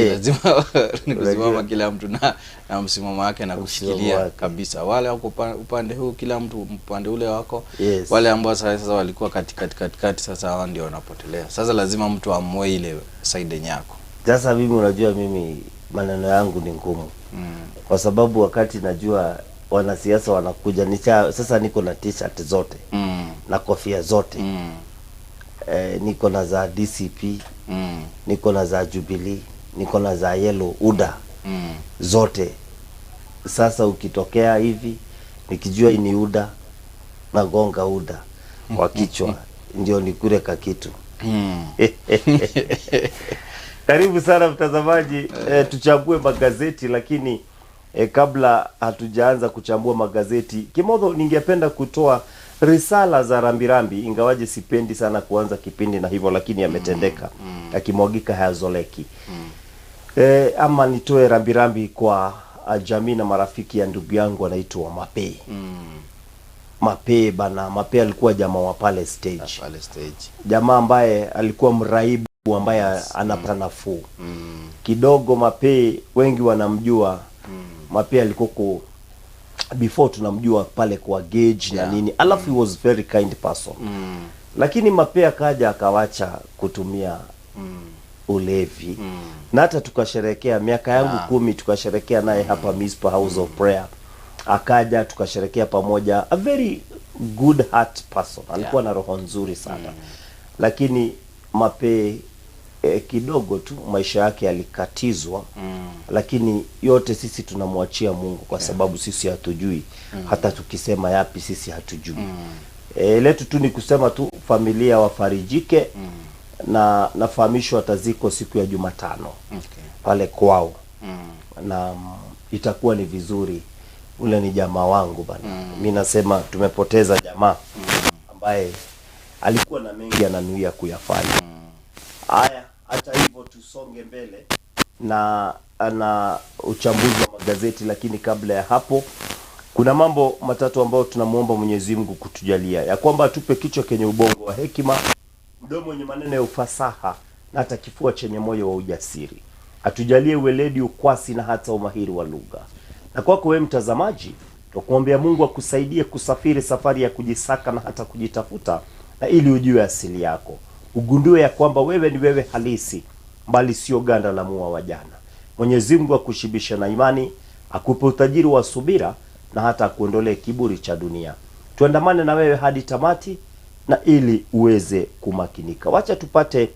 Lazima ni kusimama kila mtu na msimamo wake na kushikilia kabisa. Wale wako upande huu, kila mtu upande ule wako. Wale ambao sasa walikuwa katikati sasa hao ndio wanapotelea. Sasa lazima mtu amue ile side yako. Sasa mimi unajua mimi maneno yangu ni ngumu. Kwa sababu wakati najua wanasiasa wanakuja sasa niko na t-shirt zote. Na kofia zote. Niko na za DCP, niko na za Jubilee, niko na za yellow UDA zote. Sasa ukitokea hivi nikijua ni UDA na gonga UDA kwa kichwa ndio nikure kitu. Karibu sana mtazamaji, tuchambue magazeti, lakini kabla hatujaanza kuchambua magazeti, Kimodho, ningependa kutoa risala za rambirambi, ingawaje sipendi sana kuanza kipindi na hivyo, lakini yametendeka. Akimwagika hayazoleki. Ama nitoe rambirambi kwa jamii na marafiki ya ndugu yangu anaitwa Mape. Mape bana, Mape alikuwa jamaa wa pale stage. Jamaa ambaye alikuwa mraibu ambaye anapata nafuu. Kidogo Mape wengi wanamjua. Mape alikuwa before tunamjua pale kwa gauge na nini. Alafu he was very kind person. Lakini Mape akaja akawacha kutumia ulevi. Na hata tukasherekea miaka yangu 10 tukasherekea naye hapa Mizpah House of Prayer. Akaja tukasherekea pamoja. A very good heart person. Alikuwa na roho nzuri sana. Lakini Mape kidogo tu maisha yake yalikatizwa. Lakini yote sisi tunamwachia Mungu kwa sababu sisi hatujui. Hata tukisema yapi sisi hatujui. Letu tu ni kusema tu familia wafarijike. Na nafahamishwa ataziko siku ya Jumatano pale kwao. Na itakuwa ni vizuri. Ule ni jamaa wangu bana. Mimi nasema tumepoteza jamaa ambaye alikuwa na mengi ananuia kuyafanya. Haya, hata hivyo tusonge mbele na uchambuzi wa magazeti, lakini kabla ya hapo kuna mambo matatu ambayo tunamuomba Mwenyezi Mungu kutujalia. Ya kwamba atupe kichwa kenye ubongo wa hekima, mdomo wenye maneno ya ufasaha, na hata kifua chenye moyo wa ujasiri. Atujalie weledi, ukwasi na hata umahiri wa lugha. Na kwako wewe mtazamaji, tukuombea Mungu akusaidie kusafiri safari ya kujisaka na hata kujitafuta, na ili ujue asili yako. Ugundue ya kwamba wewe ni wewe halisi, bali sio ganda la mua wa jana. Mwenyezi Mungu akushibisha na imani, akupe utajiri wa subira, na hata akuondolee kiburi cha dunia. Tuandamane na wewe hadi tamati, na ili uweze kumakinika. Wacha tupate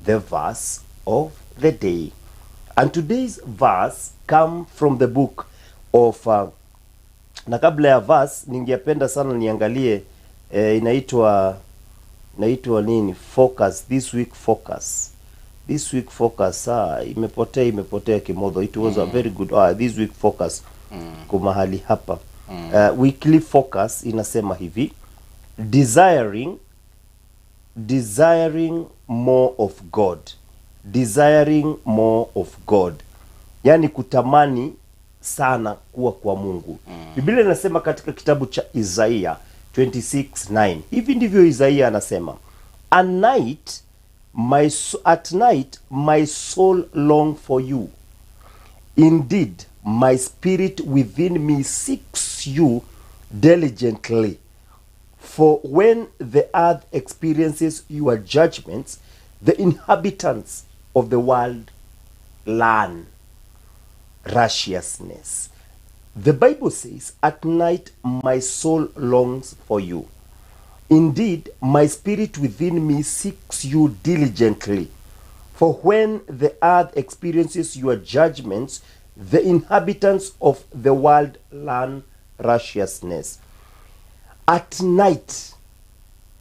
the verse of the day. And today's verse come from the book of na kabla ya verse ningependa sana niangalie inaitwa nini? Focus, this week focus. This week focus imepotea Kimodho. It was a very good this week focus kwa mahali hapa. Weekly focus inasema hivi: desiring more of God. Desiring more of God. Yani kutamani sana kuwa kwa Mungu. Biblia inasema katika kitabu cha Isaiah 26:9. Hivi ndivyo Isaiah anasema: At night my soul long for you. Indeed, my spirit within me seeks you diligently. For when the earth experiences your judgments, the inhabitants of the world learn righteousness. The Bible says, at night my soul longs for you. Indeed, my spirit within me seeks you diligently. For when the earth experiences your judgments, the inhabitants of the world learn righteousness. At night,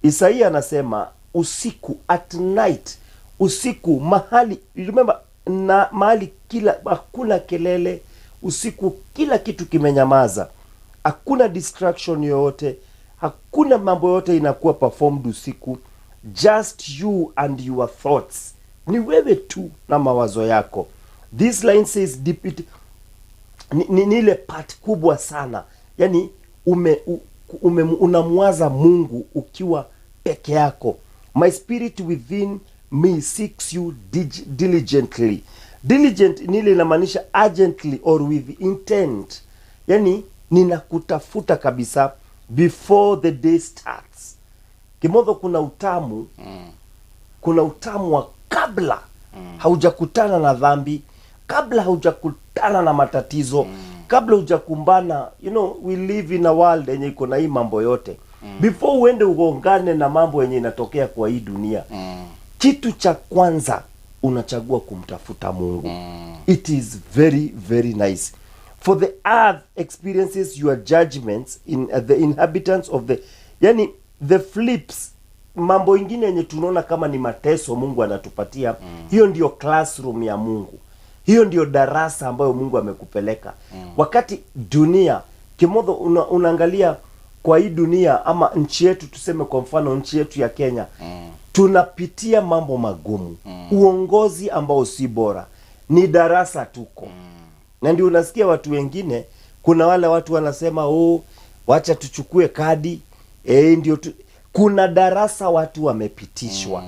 Isaiah anasema usiku, at night, usiku, mahali, remember, na mahali hakuna kelele, usiku kila kitu kimenyamaza, hakuna distraction yoyote, hakuna mambo yote inakuwa performed usiku, just you and your thoughts. Ni wewe tu na mawazo yako. This line says deep, ni ile part kubwa sana. Yani unamwaza Mungu ukiwa peke yako. My spirit within me seeks you diligently. Diligent ni ile inamaanisha urgently or with intent. Yani ninakutafuta kabisa before the day starts. Kimodho kuna utamu, kuna utamu wa kabla haujakutana na dhambi, kabla haujakutana na matatizo, kabla hujakumbana. You know, we live in a world yenye iko na hii mambo yote. Before uende ugongane na mambo yenye inatokea kwa hii dunia, kitu cha kwanza unachagua kumtafuta Mungu. It is very, very nice. For the earth experiences your judgments in the inhabitants of the, yani the flips, mambo ingine yenye tunaona kama ni mateso Mungu anatupatia, hiyo ndio classroom ya Mungu. Hiyo ndio darasa ambayo Mungu amekupeleka. Wakati dunia, Kimodho, unaangalia kwa hii dunia ama nchi yetu, tuseme kwa mfano nchi yetu ya Kenya, tunapitia mambo magumu. Uongozi ambao si bora. Ni darasa tuko. Na ndio unasikia watu wengine, kuna wale watu wanasema, wacha tuchukue kadi. Ndio kuna darasa watu wamepitishwa.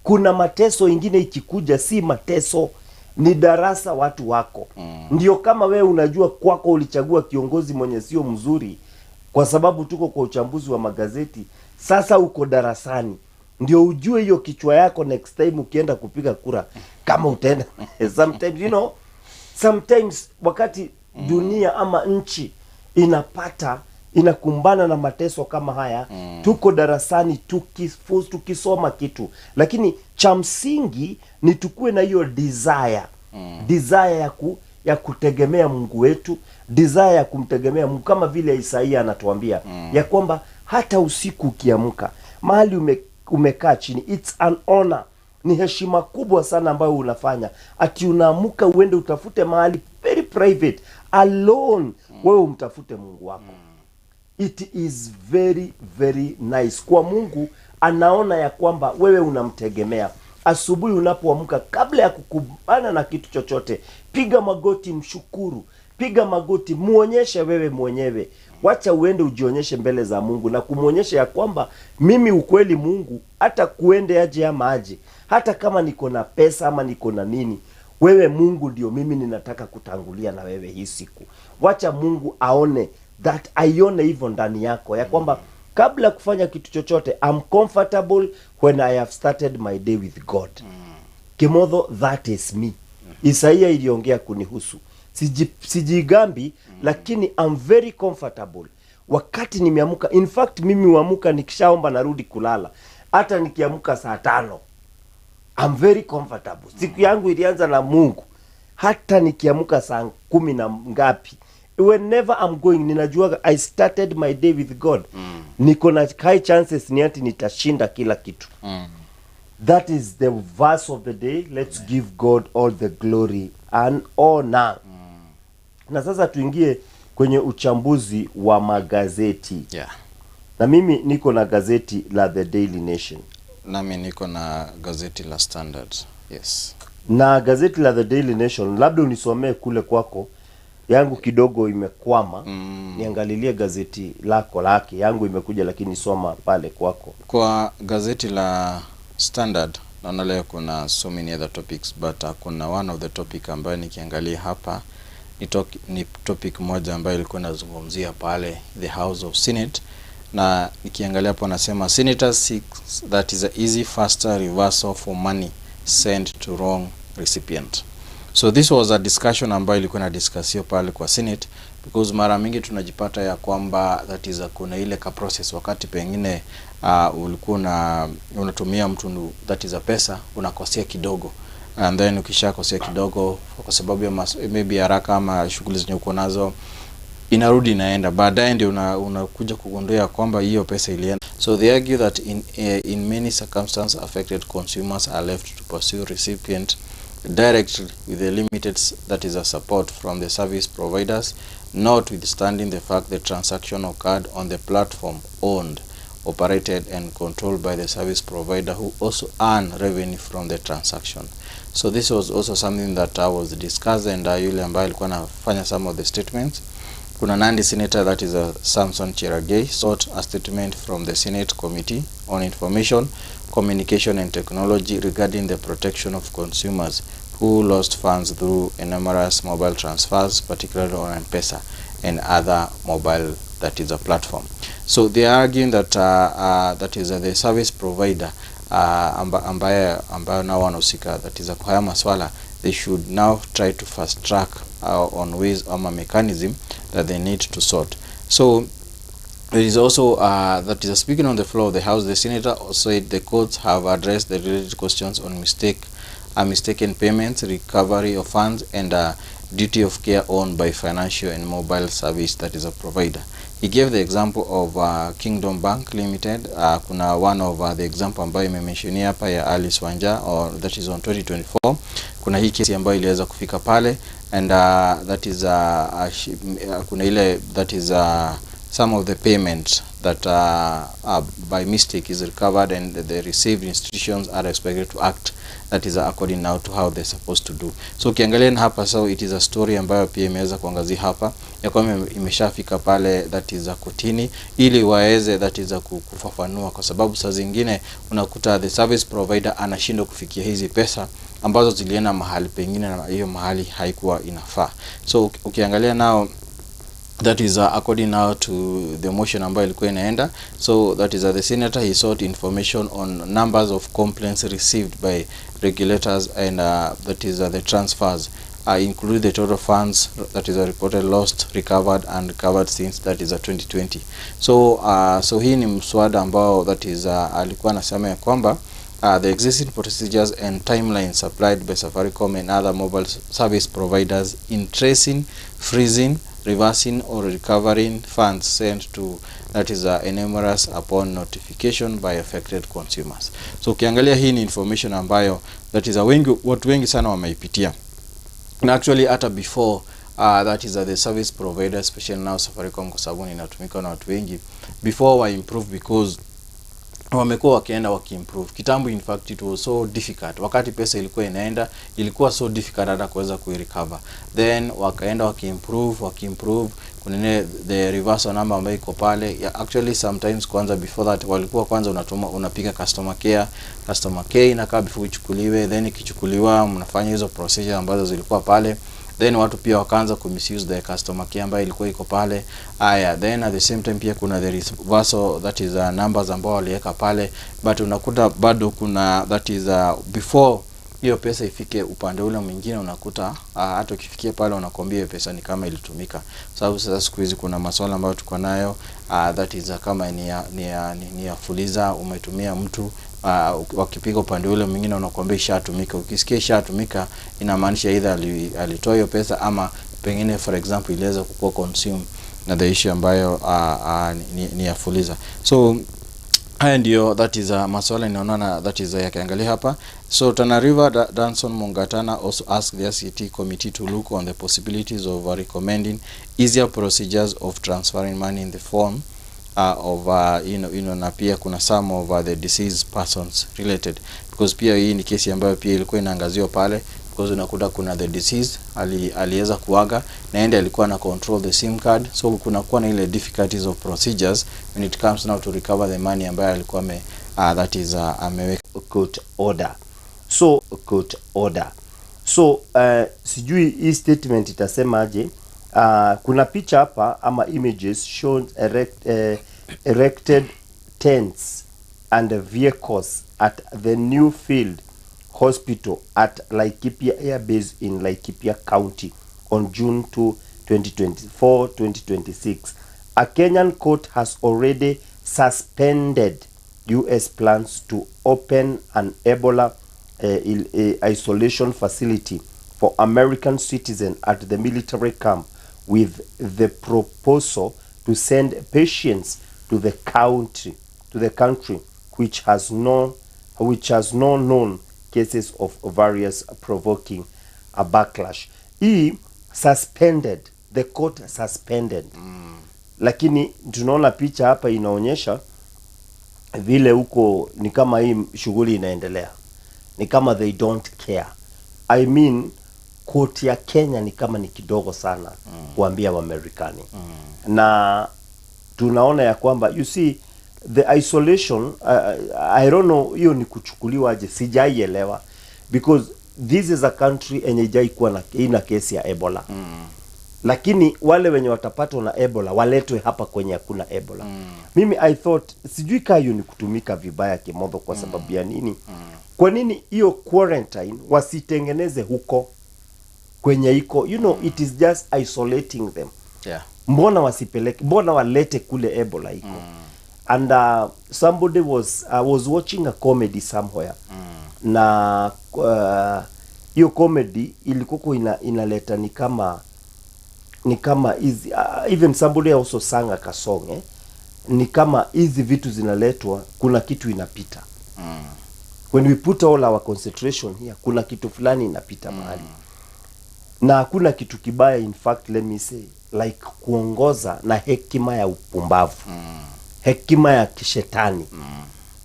Kuna mateso ingine ikikuja si mateso, ni darasa watu wako. Ndio kama wewe unajua kwako ulichagua kiongozi mwenye sio mzuri, kwa sababu tuko kwa uchambuzi wa magazeti, sasa uko darasani. Ndio ujue hiyo kichwa yako next time ukienda kupiga kura kama utaenda. Sometimes, you know, sometimes wakati dunia ama nchi inakumbana na mateso kama haya, tuko darasani tukisoma kitu. Lakini cha msingi ni tukue na hiyo desire ya kutegemea Mungu wetu, desire ya kumtegemea Mungu, kama vile Isaia anatuambia ya kwamba hata usiku ukiamka, mahali umekaa chini, it's an honor, ni heshima kubwa sana ambayo unafanya, ati unaamuka uende utafute mahali very private alone, wewe umtafute Mungu wako. It is very, very nice. Kwa Mungu anaona ya kwamba wewe unamtegemea. Asubuhi unapoamka, kabla ya kukumbana na kitu chochote, piga magoti, mshukuru. Piga magoti, muonyeshe wewe mwenyewe. Wacha uende ujionyeshe mbele za Mungu na kumuonyesha ya kwamba mimi ukweli Mungu, hata kuende aje ama aje, hata kama niko na pesa ama niko na nini, wewe Mungu ndio mimi ninataka kutangulia na wewe hii siku. Wacha Mungu aone that, aione hivyo ndani yako ya kwamba kabla kufanya kitu chochote, I'm comfortable when I have started my day with God. Kimodho, that is me. Isaia iliongea kunihusu. Sijigambi, lakini I'm very comfortable wakati nimeamka. In fact, mimi huamka nikishaomba narudi kulala. Hata nikiamka saa 5, I'm very comfortable. Siku yangu ilianza na Mungu. Hata nikiamka saa 10 na ngapi, whenever I'm going, ninajua I started my day with God. Niko na high chances ni ati nitashinda kila kitu. That is the verse of the day. Let's give God all the glory and honor. Na sasa tuingie kwenye uchambuzi wa magazeti. Na mimi niko na gazeti la The Daily Nation. Na mimi niko na gazeti la Standard. Yes. Na gazeti la The Daily Nation, labda unisomee kule kwako. Yangu kidogo imekwama. Niangalilie gazeti lake. Yangu imekuja, lakini soma pale kwako. Kwa gazeti la Standard, naona leo kuna so many other topics, but kuna one of the topic ambayo nikiangalia hapa ni topic moja ambayo ilikuwa inazungumzia pale the House of Senate, na nikiangalia hapo nasema senators seek that is a easy faster reversal for money sent to wrong recipient. So this was a discussion ambayo ilikuwa na discussio pale kwa Senate, because mara mingi tunajipata ya kwamba that is kuna ile ka process wakati pengine ulikuwa unatumia mtu that is a pesa, unakosea kidogo, and then ukishakosea kidogo kwa sababu ya maybe haraka ama shughuli zenye uko nazo, inarudi inaenda, baadaye ndio unakuja kugundua kwamba hiyo pesa ilienda. So they argue that in many circumstances affected consumers are left to pursue recipient directly with the limited that is a support from the service providers, notwithstanding the fact the transaction occurred on the platform owned, operated and controlled by the service provider, who also earn revenue from the transaction. So this was also something that was discussed, and yule ambaye alikuwa anafanya some of the statements. Kuna Nandi Senator that is a Samson Cherargei sought a statement from the Senate Committee on Information, Communication and Technology regarding the protection of consumers who lost funds through numerous mobile transfers, particularly on M-Pesa and other mobile, that is a platform. So they are arguing that that is the service provider ambayo now wanahusika, that is kwa haya maswala, they should now try to fast track on ways or mechanism that they need to sort. So there is also that is speaking on the floor of the House, the senator also said the courts have addressed the related questions on mistaken payments, recovery of funds, and duty of care owned by financial and mobile service, that is a provider. He gave the example of Kingdom Bank Limited. Kuna one of the example ambayo imementionia hapa ya Alice Wanja, or that is on 2024. Kuna hii kesi ambayo iliweza kufika pale, and that is kuna ile, that is some of the payments that by mistake is recovered, and the received institutions are expected to act, that is according now to how they're supposed to do. So ukiangalia hapa, so it is a story ambayo pia imeweza kuangazia hapa ya kwamba imeshafika pale, that is kotini, ili waeze, that is kufafanua, kwa sababu saa zingine unakuta the service provider anashindwa kufikia hizi pesa ambazo zilienda mahali pengine, na hiyo mahali haikuwa inafaa. So ukiangalia now, that is according now to the motion ambayo ilikuwa inaenda. So that is the senator, he sought information on numbers of complaints received by regulators, and that is the transfers, include the total funds that is reported lost, recovered, and recovered since, that is 2020. So so hii ni mswada ambao, that is alikuwa anasema ya kwamba the existing procedures and timelines supplied by Safaricom and other mobile service providers in tracing, freezing, reversing, or recovering funds sent to, that is enumerous upon notification by affected consumers. So ukiangalia hii ni information ambayo, that is watu wengi sana wameipitia, and actually hata before that is the service provider, especially now Safaricom, kwa sababu inatumika na watu wengi, before wa improve, because wamekuwa wakienda wakiimprove. Kitambo in fact it was so difficult, wakati pesa ilikuwa inaenda, ilikuwa so difficult hata kuweza kuirecover. Then wakaenda wakiimprove, kuna the reverse number ambayo iko pale. Actually sometimes kwanza before that walikuwa kwanza unapiga customer care inakaa before ichukuliwe, then ikichukuliwa mnafanya hizo procedure ambazo zilikuwa pale. Then watu pia wakaanza misuse the customer care ambayo ilikuwa iko pale. Then at the same time pia kuna the reversal, that is numbers ambao waliweka pale, but unakuta bado kuna, that is before hiyo pesa ifike upande ule mwingine, unakuta hata ukifikia pale unakwambia pesa ni kama ilitumika. Sababu sasa siku hizi kuna masuala ambayo tuko nayo, that is kama ni ya fuliza, umetumia mtu, wakipiga upande ule mwingine unakwambia ishatumika. Ukisikia ishatumika inamaanisha either alitoa hiyo pesa, ama pengine for example iliweza kukua consume na the issue ambayo ni ya fuliza. So haya ndio, that is masuala inaonana, that is yakiangalia hapa. So Tana River Danson Mungatana also asked the CT committee to look on the possibilities of recommending easier procedures of transferring money in the form of na pia kuna some of the deceased persons related, because pia hii ni kesi ambayo pia ilikuwa inaangaziwa pale, because unakuta kuna the deceased aliweza kuaga na ende alikuwa na control the SIM card. So kuna kuwa na ile difficulties of procedures when it comes now to recover the money ambayo alikuwa that is ameweka court order. So sijui hii statement itasema aje. Kuna picha hapa ama images shown erected tents and vehicles at the new field hospital at Laikipia Air Base in Laikipia County on June 2, 2024-2026. A Kenyan court has already suspended US plans to open an Ebola isolation facility for American citizens at the military camp, with the proposal to send patients to the country which has no known cases of virus provoking a backlash. Suspended, the court suspended. Lakini tunaona picha hapa inaonyesha vile huko ni kama hii shughuli inaendelea, ni kama they don't care. I mean court ya Kenya ni kama ni kidogo sana kuambia Waamerikani. Na tunaona ya kwamba you see the isolation, I don't know hiyo ni kuchukuliwa aje, sijaielewa, because this is a country enye haijai kuwa na ina kesi ya Ebola. Lakini wale wenye watapatwa na Ebola waletwe hapa kwenye hakuna Ebola. Mimi I thought sijui kayo ni kutumika vibaya Kimodho kwa sababu ya nini? Kwa nini hiyo quarantine wasitengeneze huko kwenye iko, you know, it is just isolating them. Yeah. Mbona wasipeleke, mbona walete kule Ebola iko? And somebody I was watching a comedy somewhere. Na hiyo comedy ilikuwa inaleta ni kama hizi even somebody also sang a song ni kama hizi vitu zinaletwa, kuna kitu inapita. When we put all our concentration here, kuna kitu fulani inapita mahali. Na hakuna kitu kibaya, in fact let me say, like kuongoza na hekima ya upumbavu. Hekima ya kishetani.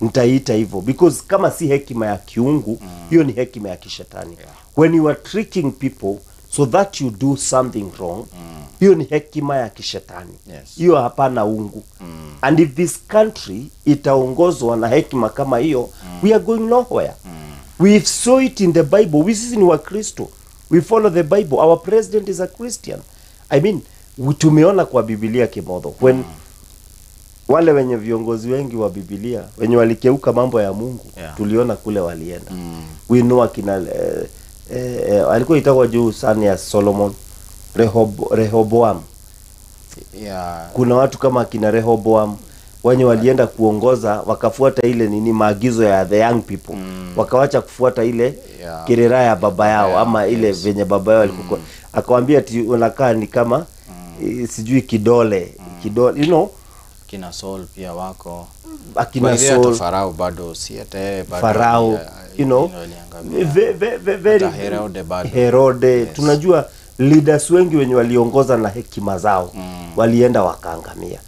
Nitaita hivyo because kama si hekima ya kiungu, hiyo ni hekima ya kishetani. When you are tricking people so that you do something wrong, hiyo ni hekima ya kishetani. Hiyo hapana ungu. And if this country itaongozwa na hekima kama hiyo, we are going nowhere. We saw it in the Bible. We sisi ni wa Kristo. We follow the Bible. Our president is a Christian. I mean, tumeona kwa Biblia Kimodho. When wale wenye viongozi wengi wa Biblia, wenye walikeuka mambo ya Mungu, tuliona kule walienda. We know akina alikuwa itakuwa juu sana ya Solomon, Rehoboam. Kuna watu kama akina Rehoboam wenye walienda kuongoza, wakafuata ile nini maagizo ya the young people. Wakawacha kufuata ile kirera ya baba yao ama ile venye baba yao alikuwa. Akawaambia ati unakaa ni kama sijui kidole, you know, kina Saul pia wako. Akina Saul, Farao bado si ate bado. Farao, you know, very Herode. Tunajua leaders wengi wenye waliongoza na hekima zao walienda wakaangamia.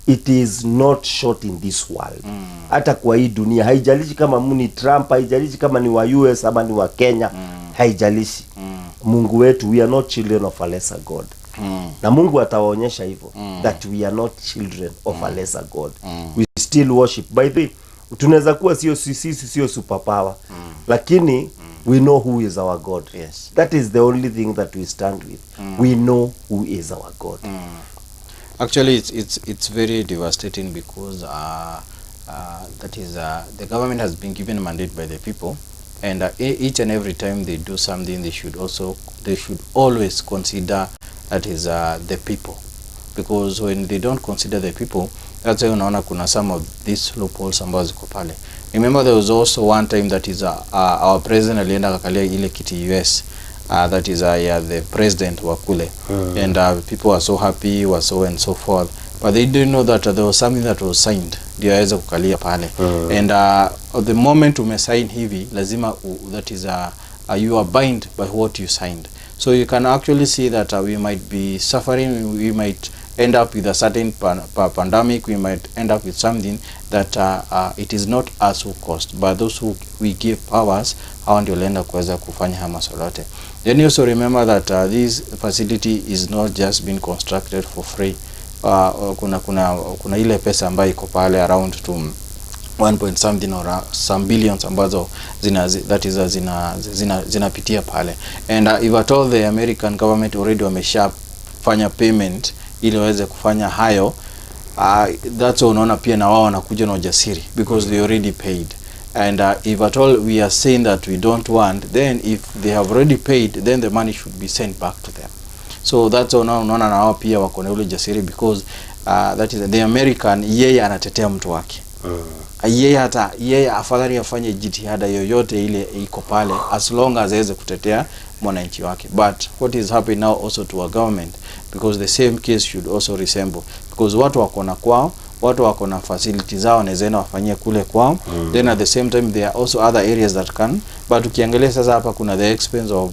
It is not short in this world. Hata kwa hii dunia, haijalishi kama ni Trump, haijalishi kama ni wa US ama ni wa Kenya, haijalishi. Mungu wetu, we are not children of a lesser God. Na Mungu atawaonyesha hivyo that we are not children of a lesser God. We still worship. By the way, tunaweza kuwa sio superpower, lakini we know who is our God. That is the only thing that we stand with. We know who is our God. Actually, it's very devastating because that is the government has been given a mandate by the people, and each and every time they do something, they should always consider that is the people, because when they don't consider the people, that's why unaona kuna some of these loopholes ambazo ziko pale. Remember there was also one time that is our president alienda kakalia ile kiti US, that is the president wa kule, and people were so happy, were so and so forth, but they didn't know that there was something that was signed ndio aweze kukalia pale. And the moment umesign hivi lazima that is you are bind by what you signed. So you can actually see that we might be suffering, we might end up with a certain pandemic, we might end up with something that it is not us who caused, but those who we give powers, hao ndio lenda kuweza kufanya haya masuala yote. Then you also remember that this facility is not just being constructed for free. Kuna ile pesa ambayo iko pale around to 1 point something or some billions ambazo zinapitia pale. And if at all the American government already wameshafanya payment ili waweze kufanya hayo, that's unaona pia na wao wanakuja na ujasiri because they already paid. And if at all we are saying that we don't want, then if they have already paid, then the money should be sent back to them. So that's unaona na wao pia wako na ule ujasiri because that is the American, yeye anatetea mtu wake. Yeye afadhali afanye jitihada yoyote ile iko pale as long as aweze kutetea mwananchi wake. But what is happening now also to our government, because the same case should also resemble, because watu wako na kwao, watu wako na facilities zao naweza wafanyie kule kwao, then at the same time there are also other areas that can, but ukiangalia sasa hapa kuna the expense of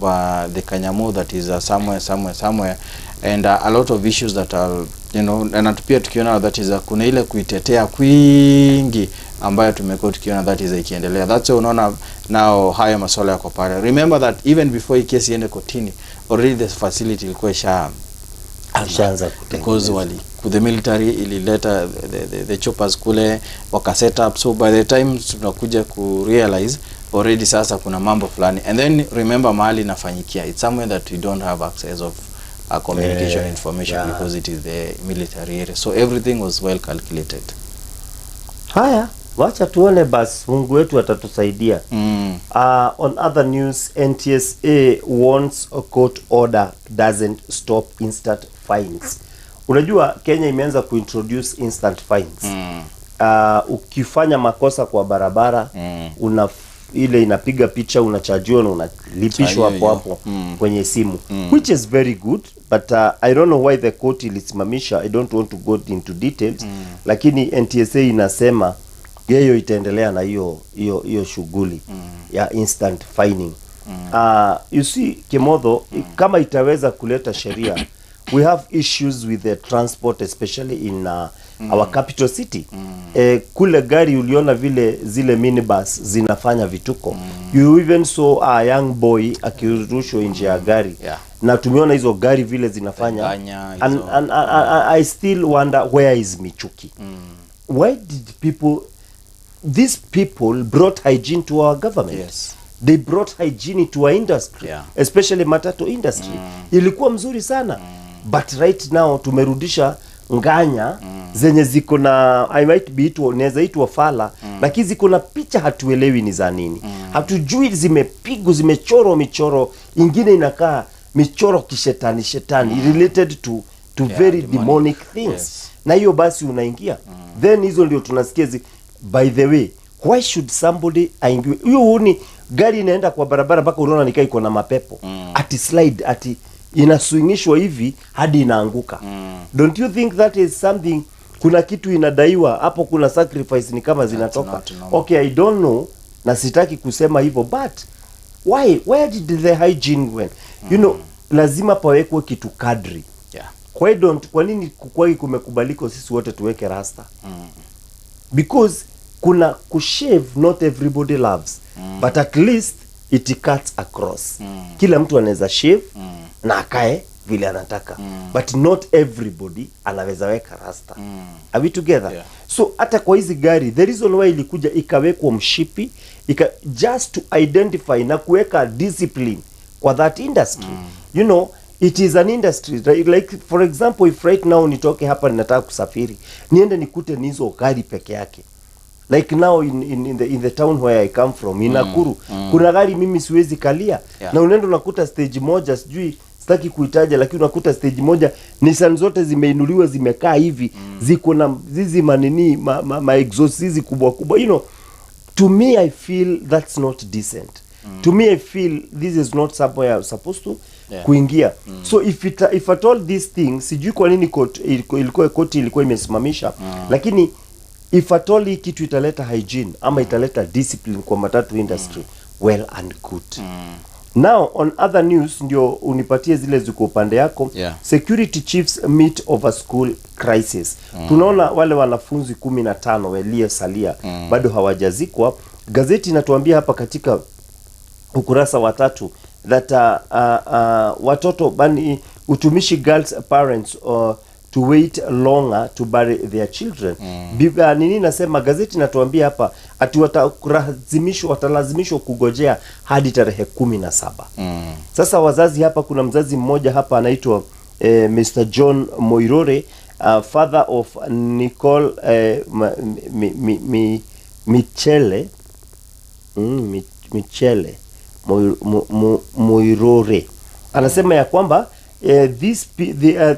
the Kanyamu that is somewhere and a lot of issues that are, you know, na pia tukiona that is kuna ile kuitetea kwingi ambayo tumekuwa tukiona that is ikiendelea. That's why unaona now haya masuala yako pale. Remember that even before hii kesi iende kotini, already the facility ilikuwa ishaanza because the military ilileta the choppers kule waka set up, so by the time tunakuja ku realize already sasa kuna mambo fulani, and then remember mahali inafanyikia, it's somewhere that we don't have access of communication information because it is the military area, so everything was well calculated. Haya, wacha tuone basi Mungu wetu atatusaidia. On other news, NTSA warns a court order doesn't stop instant fines. Unajua Kenya imeanza kuintroduce instant fines. Ukifanya makosa kwa barabara, ile inapiga picha, unachajiwa na unalipishwa hapo kwenye simu, which is very good, but I don't know why the court ilisimamisha. I don't want to go into details, lakini NTSA inasema yeye itaendelea na hiyo shughuli ya instant fining. You see Kimodho, kama itaweza kuleta sheria, we have issues with the transport, especially in our capital city. Kule gari uliona vile zile minibus zinafanya vituko. You even saw a young boy akirushwa nje ya gari. Na tumeona hizo gari vile zinafanya. And I still wonder, where is Michuki? Why did these people brought hygiene to our government? Yes. They brought hygiene to our industry, especially matatu industry. Ilikuwa mzuri sana. But right now tumerudisha nganya zenye ziko na, I might be itwa, neza itwa fala, lakini ziko na picha hatuelewi ni za nini. Hatujui zimepigwa, zimechoro michoro, ingine inakaa michoro kishetani related to very demonic things. Na hiyo basi unaingia. Then hizo ndio tunasikia by the way, why should somebody aingiwe? Hiyo ni gari inaenda kwa barabara mpaka unaona nikai iko na mapepo. Ati slide, ati inaswingishwa hivi hadi inaanguka. Don't you think that is something, kuna kitu inadaiwa hapo, kuna sacrifice ni kama zinatoka. Okay, I don't know, na sitaki kusema hivyo, but where did the hygiene went? You know, lazima pawekwe kitu kadri. Kwa nini kumekubaliko sisi wote tuweke rasta? Because kuna kushave not everybody loves, but at least it cuts across. Kila mtu anaweza shave na akae vile anataka, but not everybody anaweza weka rasta. Are we together? So hata kwa hizi gari, the reason why ilikuja ikawekwa mshipi just to identify na kuweka discipline kwa that industry. You know, it is an industry, like for example, if right now nitoke hapa ninataka kusafiri, niende nikute nizo gari peke yake. Like now in the town where I come from, in Nakuru, kuna gari mimi siwezi kalia. Na unaenda unakuta stage moja, sijui sitaki kuitaja, lakini unakuta stage moja Nissan zote zimeinuliwa, zimekaa hivi, ziko na zizi manini ma exhaust hizi kubwa. You know, to me I feel that's not decent. To me I feel this is not somewhere I'm supposed to kuingia. So if at all these things, sijui kwa nini koti ilikuwa imesimamisha, lakini if at all kitu italeta hygiene ama italeta discipline kwa matatu industry, well and good. Now on other news, ndio unipatie zile ziko upande yako. Security chiefs meet over school crisis. Tunaona wale wanafunzi 15 waliosalia bado hawajazikwa. Gazeti inatuambia hapa katika ukurasa wa 3 that watoto bani utumishi girls parents to wait longer to bury their children. Nini nasema gazeti natuambia hapa ati watalazimishwa kugojea hadi tarehe 17. Sasa wazazi hapa, kuna mzazi mmoja hapa anaitwa Mr. John Moirore, father of Nicole Michele Moirore. Anasema ya kwamba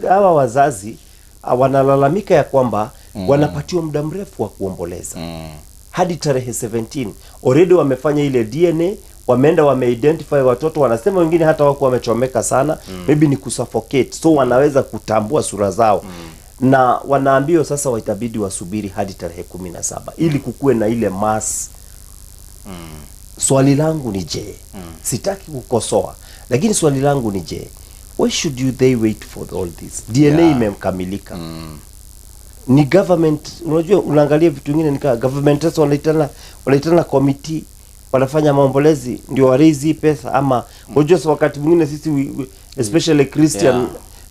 hawa wazazi wanalalamika ya kwamba wanapatiwa muda mrefu wa kuomboleza hadi tarehe 17. Already wamefanya ile DNA, wameenda wameidentify watoto, wanasema wengine hata wako wamechomeka sana, maybe ni kusuffocate, so wanaweza kutambua sura zao. Na wanaambiwa sasa waitabidi wasubiri hadi tarehe 17 ili kukue na ile mass. Swali langu ni je, sitaki kukosoa, lakini swali langu ni je, why should they wait for all this? DNA imemkamilika. Ni government, unajua unaangalia vitu vingine ni government sasa wanaitana committee, wanafanya maombolezi ndio waraise pesa, ama unajua wakati mwingine sisi especially Christian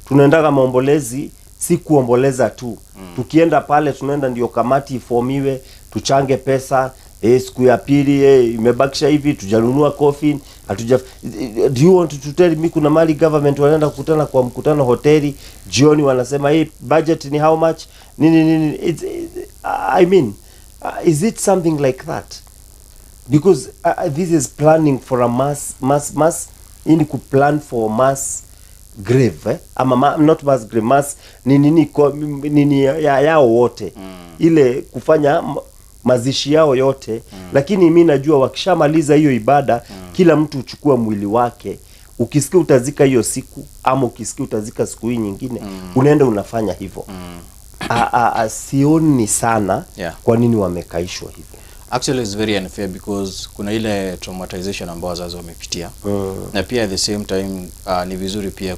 tunaendaga maombolezi si kuomboleza tu. Tukienda pale tunaenda ndio kamati ifomiwe, tuchange pesa, siku ya pili imebakisha hivi, tujanunua coffin, do you want to tell me kuna mali government wanaenda kukutana kwa mkutano hoteli, jioni wanasema budget ni how much? Nini. I mean, is it something like that? Because this is planning for a mass in ku plan for mass grave, ama not mass grave, mass nini yao wote, ile kufanya mazishi yao yote. Lakini mimi najua wakishamaliza hiyo ibada, kila mtu uchukua mwili wake. Ukisikia utazika hiyo siku, ama ukisikia utazika siku hii nyingine, unaenda unafanya hivyo. Sioni sana kwa nini wamekaishwa hivyo. Actually it's very unfair because kuna ile traumatization ambayo wazazi wamepitia. Na pia at the same time ni vizuri pia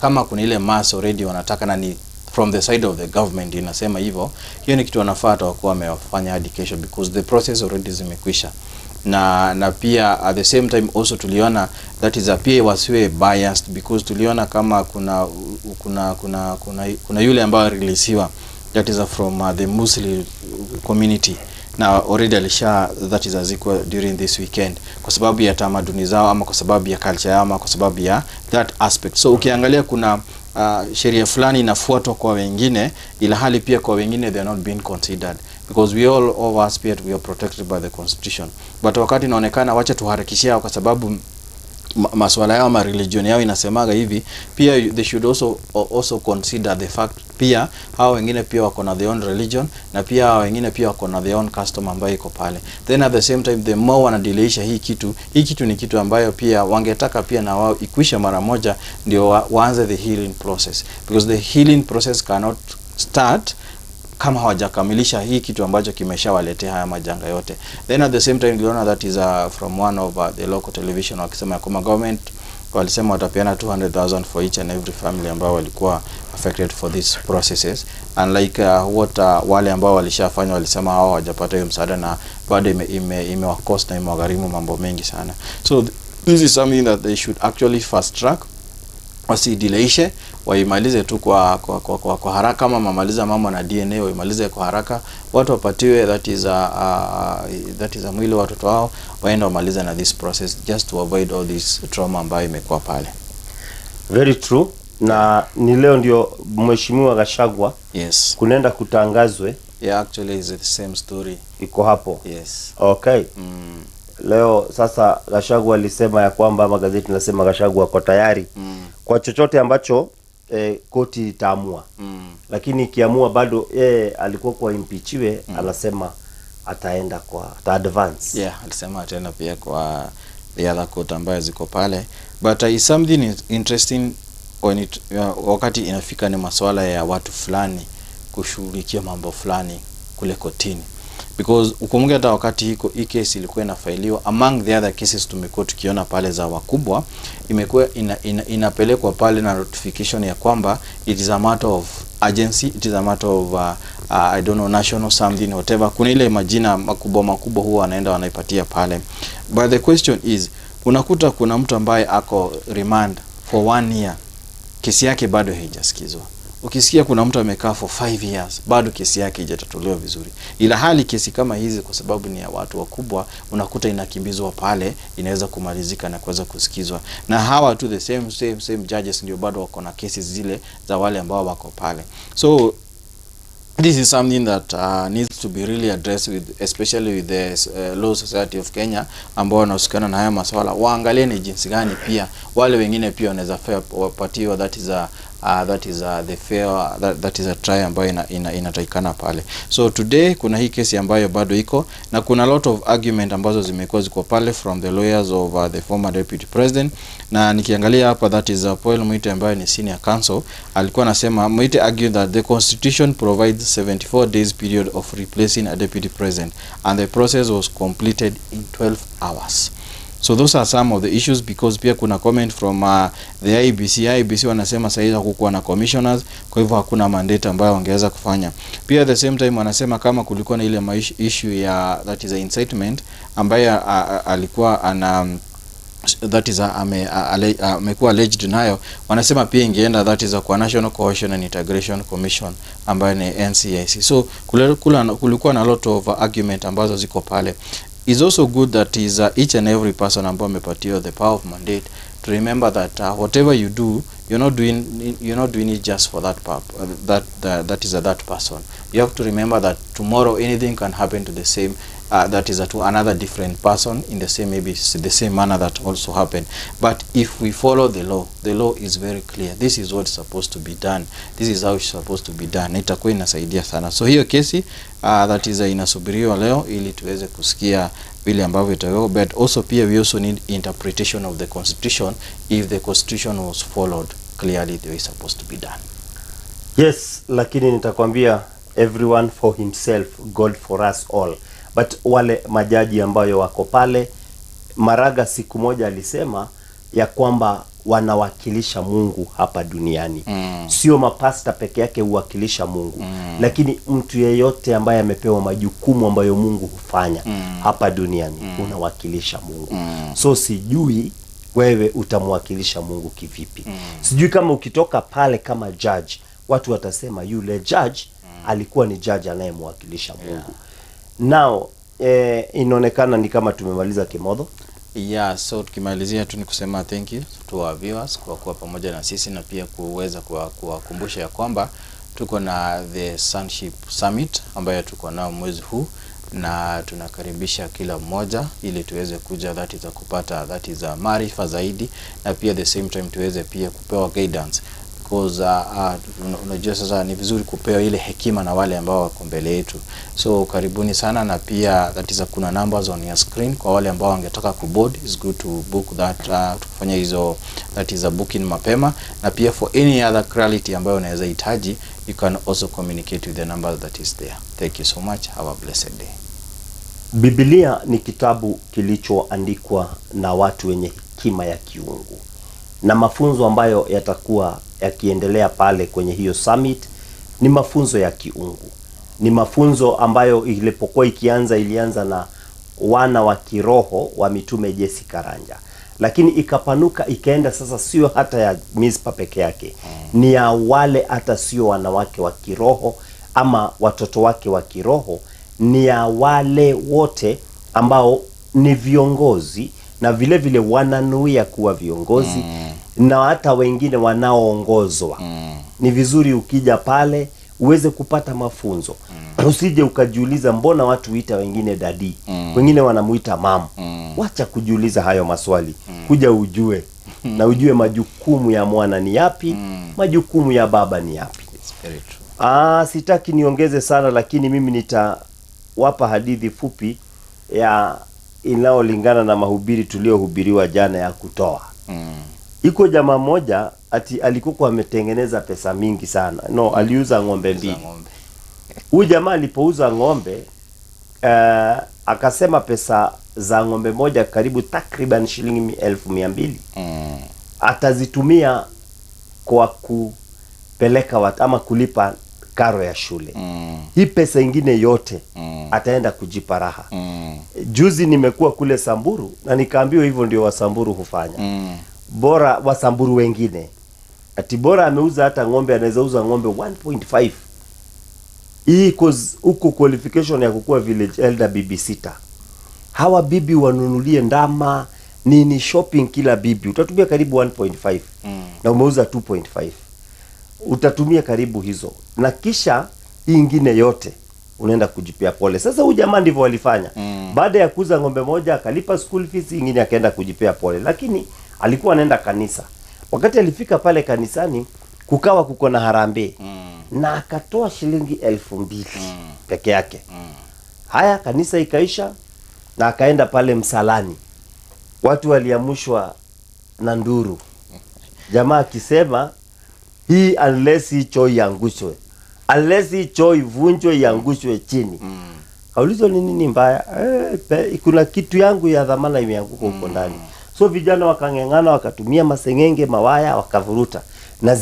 kama kuna ile mass already wanataka, na ni from the side of the government inasema hivyo, hiyo ni kitu wanafuata wakuwa wamefanya education because the process already zimekwisha. Na pia at the same time also tuliona that is pia wasiwe biased because tuliona kama kuna yule ambaye releasiwa that is from the Muslim community na already alisha that is azikwa during this weekend kwa sababu ya tamaduni zao, ama kwa sababu ya culture yao, ama kwa sababu ya that aspect. So ukiangalia kuna sheria fulani inafuatwa kwa wengine, ila hali pia kwa wengine they are not being considered because we all of us we are protected by the constitution. But wakati inaonekana wacha tuharakishia kwa sababu masuala yao ama religion yao inasemaga hivi, pia they should also consider the fact pia hao wengine pia wako na their own religion, na pia hao wengine pia wako na their own custom ambayo iko pale. Then at the same time the more wanadileisha hii kitu ni kitu ambayo pia wangetaka pia na wao ikwisha mara moja ndio waanze the healing process, because the healing process cannot start kama hawajakamilisha hii kitu ambacho kimeshawaletea haya majanga yote. Then at the same time tuliona that is from one of the local television wakisema kama government walisema watapeana 200,000 for each and every family ambao walikuwa affected for these processes, and like what wale ambao walishafanya walisema hao hawajapata hiyo msaada na bado imewakost na imewagharimu mambo mengi sana. So this is something that they should actually fast track, wasidileishe, waimalize tu kwa haraka. Kama mamaliza mama na DNA waimalize kwa haraka, watu wapatiwe that is mwili watoto wao, waenda wamaliza na this process just to avoid all this trauma ambayo imekuwa pale. Very true. Na ni leo ndio Mheshimiwa Gachagua kunaenda kutangazwe. Yeah, actually is the same story. Iko hapo. Yes. Okay. Leo sasa Gachagua alisema ya kwamba magazeti nasema Gachagua ako tayari kwa chochote ambacho koti itaamua. Lakini ikiamua bado alikuwa kwa impeachiwe, anasema ataenda kwa advance. Yeah, alisema ataenda pia kwa the other court ambayo ziko pale. But is something interesting when wakati inafika ni masuala ya watu fulani kushughulikia mambo fulani kule kotini. Because ukumbuke hata wakati hii case ilikuwa inafailiwa, among the other cases tumekuwa tukiona pale za wakubwa, imekuwa inapelekwa pale na notification ya kwamba it is a matter of urgency, it is a matter of I don't know, national something whatever. Kuna ile majina makubwa huwa wanaenda wanaipatia pale. But the question is, unakuta kuna mtu ambaye ako remand for 1 year, kesi yake bado haijasikizwa. Ukisikia kuna mtu amekaa for 5 years, bado kesi yake haijatatuliwa vizuri. Ila hali kesi kama hizi kwa sababu ni ya watu wakubwa, unakuta inakimbizwa pale, inaweza kumalizika na kuweza kusikizwa. Na hawa tu the same judges ndio bado wako na kesi zile za wale ambao wako pale. So this is something that needs to be really addressed with, especially with the Law Society of Kenya ambao wanahusikana na haya masuala. Waangalie ni jinsi gani pia wale wengine pia wanaweza wapatiwa that is the fair that is a try ambayo inatakikana pale. So today kuna hii kesi ambayo bado iko na kuna a lot of argument ambazo ziko pale from the lawyers of the former deputy president. Na nikiangalia hapa that is Paul Mwite ambaye ni senior counsel, alikuwa anasema Mwite argued that the constitution provides 74 days period of replacing a deputy president and the process was completed in 12 hours. So those are some of the issues, because pia kuna comment from the IBC wanasema sasa hizo hakukuwa na commissioners, kwa hivyo hakuna mandate ambayo wangeweza kufanya. Pia at the same time wanasema kama kulikuwa na ile issue ya that is a incitement ambayo alikuwa that is amekuwa alleged nayo, wanasema pia ingeenda that is kwa National Cohesion and Integration Commission ambayo ni NCIC. So kulikuwa na lot of argument ambazo ziko pale. It's also good that is each and every person ambaye amepatiwa the power of mandate to remember that whatever you do, you're not doing it just for that that person. You have to remember that tomorrow anything can happen to the same that is to another different person in the same, maybe the same manner that also happened. But if we follow the law is very clear. This is what's supposed to be done. This is how it's supposed to be done. Itakuwa inasaidia sana. So hiyo kesi that is inasubiriwa leo ili tuweze kusikia vile ambavyo itakuwa, but also pia we also need interpretation of the constitution if the constitution was followed clearly the way it's supposed to be done. Yes, lakini nitakwambia everyone for himself, God for us all. But wale majaji ambayo wako pale, Maraga siku moja alisema ya kwamba wanawakilisha Mungu hapa duniani. Sio mapasta peke yake huwakilisha Mungu. Lakini mtu yeyote ambaye amepewa majukumu ambayo Mungu hufanya hapa duniani unawakilisha Mungu. So sijui wewe utamwakilisha Mungu kivipi. Sijui kama ukitoka pale kama judge, watu watasema yule judge alikuwa ni judge anayemwakilisha Mungu. Now inaonekana ni kama tumemaliza Kimodho. Yeah, so tukimalizia tu ni kusema thank you to our viewers kwa kuwa pamoja na sisi, na pia kuweza kuwakumbusha ya kwamba tuko na the Sonship Summit ambayo tuko nao mwezi huu, na tunakaribisha kila mmoja ili tuweze kuja that is kupata that is maarifa zaidi, na pia the same time tuweze pia kupewa guidance, because unajua sasa ni vizuri kupewa ile hekima na wale ambao wako mbele yetu. So karibuni sana, na pia that is kuna numbers on your screen kwa wale ambao wangetaka kuboard. It's good to book that kufanya hizo that is booking mapema, na pia for any other clarity ambayo unaweza hitaji, you can also communicate with the number that is there. Thank you so much. Have a blessed day. Biblia ni kitabu kilichoandikwa na watu wenye hekima ya kiungu, na mafunzo ambayo yatakuwa yakiendelea pale kwenye hiyo summit ni mafunzo ya kiungu. Ni mafunzo ambayo ilipokuwa ilianza na wana wa kiroho wa mitume Jesse Karanja, lakini ikapanuka ikaenda sasa sio hata ya Mizpah peke yake, ni ya wale hata sio wanawake wa kiroho ama watoto wake wa kiroho, ni ya wale wote ambao ni viongozi na vile vile wananuia kuwa viongozi na hata wengine wanaoongozwa. Ni vizuri ukija pale uweze kupata mafunzo. Usije ukajiuliza mbona watu huita wengine dadi, wengine wanamuita mama. Wacha kujiuliza hayo maswali. Kuja ujue na ujue majukumu ya mwana ni yapi, majukumu ya baba ni yapi. It's very true. Sitaki niongeze sana, lakini mimi nitawapa hadithi fupi ya inaolingana na mahubiri tuliohubiriwa jana ya kutoa. Iko jamaa moja ati alikuwa ametengeneza pesa mingi sana. No, aliuza ng'ombe mbili. Huyu jamaa alipouza ng'ombe akasema pesa za ng'ombe moja karibu takriban shilingi 1200 atazitumia kwa kupeleka watu ama kulipa karo ya shule. Hii pesa ingine yote ataenda kujipa raha. Juzi nimekuwa kule Samburu na nikaambiwa hivyo ndio Wasamburu hufanya. Bora Wasamburu wengine ati bora ameuza hata ng'ombe, anaweza uza ng'ombe 1.5. Hii cause uko qualification ya kukua village elder bibi sita. Hawa bibi wanunulie ndama nini shopping, kila bibi utatumia karibu 1.5 na umeuza 2.5. Utatumia karibu hizo, na kisha hii ingine yote unaenda kujipia pole. Sasa huyu jamaa ndivyo walifanya. Baada ya kuuza ng'ombe moja akalipa school fees, ingine akaenda kujipia pole, lakini alikuwa anaenda kanisa. Wakati alifika pale kanisani kukawa kuko na harambee na akatoa shilingi 2000 peke yake. Haya, kanisa ikaisha na akaenda pale msalani. Watu waliamushwa na nduru, jamaa akisema hii unless hii choi yangushwe, unless hii choi vunjwe yangushwe chini. Kaulizwa ni nini mbaya? Kuna kitu yangu ya dhamana imeanguka huko ndani. So vijana wakangengana, wakatumia masengenge, mawaya, wakavuruta na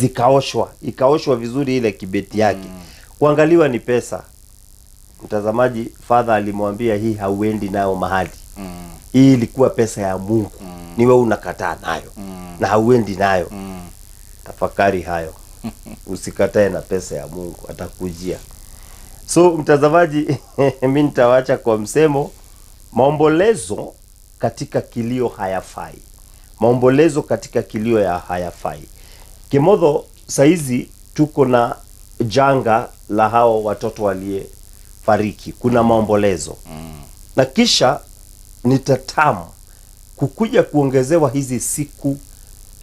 ikaoshwa vizuri ile kibeti yake. Kuangaliwa ni pesa. Mtazamaji, father alimwambia hii hauendi nayo mahali. Hii ilikuwa pesa ya Mungu. ni wewe unakataa nayo na hauendi nayo. Tafakari hayo. Usikatae na pesa ya Mungu, atakujia. So mtazamaji, mimi nitawaacha kwa msemo, maombolezo katika kilio hayafai. Maombolezo katika kilio ya hayafai. Kimodho, saizi tuko na janga la hao watoto waliofariki. Kuna maombolezo. Na kisha nitatamu kukuja kuongezewa hizi siku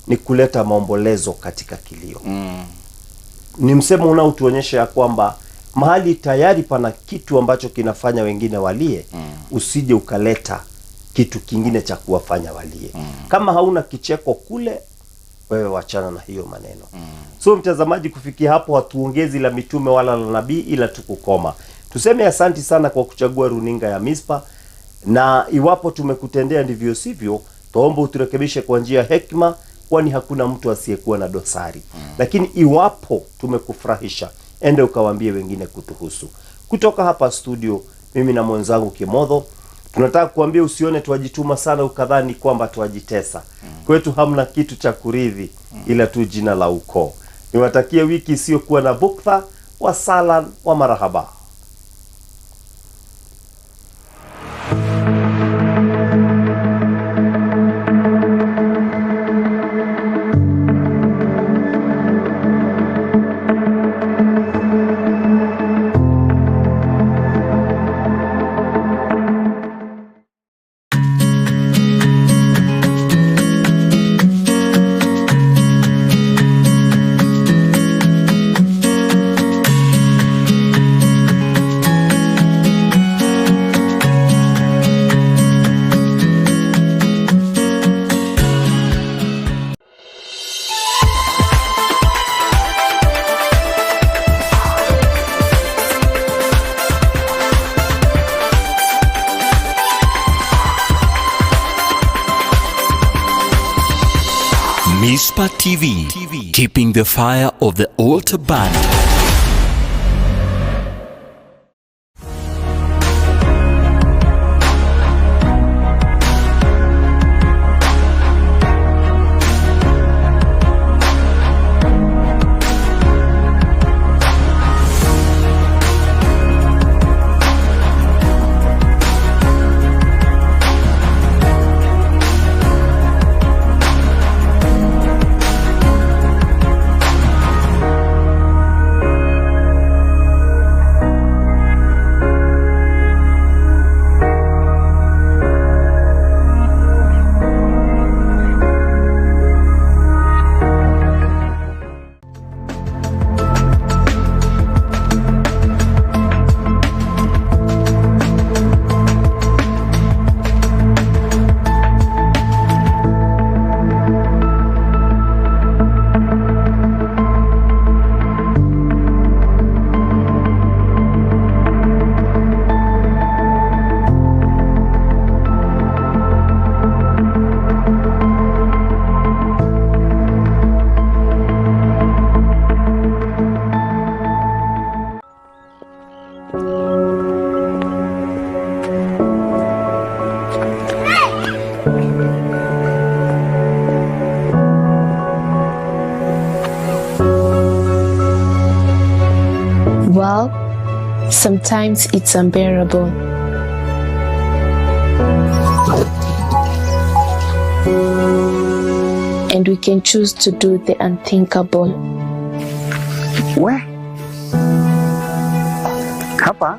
ni kuleta maombolezo katika kilio. Ni msemo unaotuonyesha ya kwamba mahali tayari pana kitu ambacho kinafanya wengine walie, usije ukaleta kitu kingine cha kuwafanya walie. Kama hauna kicheko kule, wewe wachana na hiyo maneno. So mtazamaji, kufikia hapo hatuongezi la mitume wala la nabii, ila tukukoma. Tuseme asanti sana kwa kuchagua runinga ya Mizpah, na iwapo tumekutendea ndivyo sivyo, tuombe uturekebishe kwa njia hekima, kwani hakuna mtu asiyekuwa na dosari. Lakini iwapo tumekufurahisha, ende ukawaambie wengine kutuhusu. Kutoka hapa studio, mimi na mwenzangu Kimodho, tunataka kuambia usione tuwajituma sana ukadhani kwamba tuwajitesa. Kwetu hamna kitu cha kuridhi ila tu jina la ukoo. Niwatakie wiki isiyokuwa na buktha, wa sala wa marahaba. Mizpah TV, keeping the fire of the altar burning. Well, sometimes it's unbearable. And we can choose to do the unthinkable. Hapa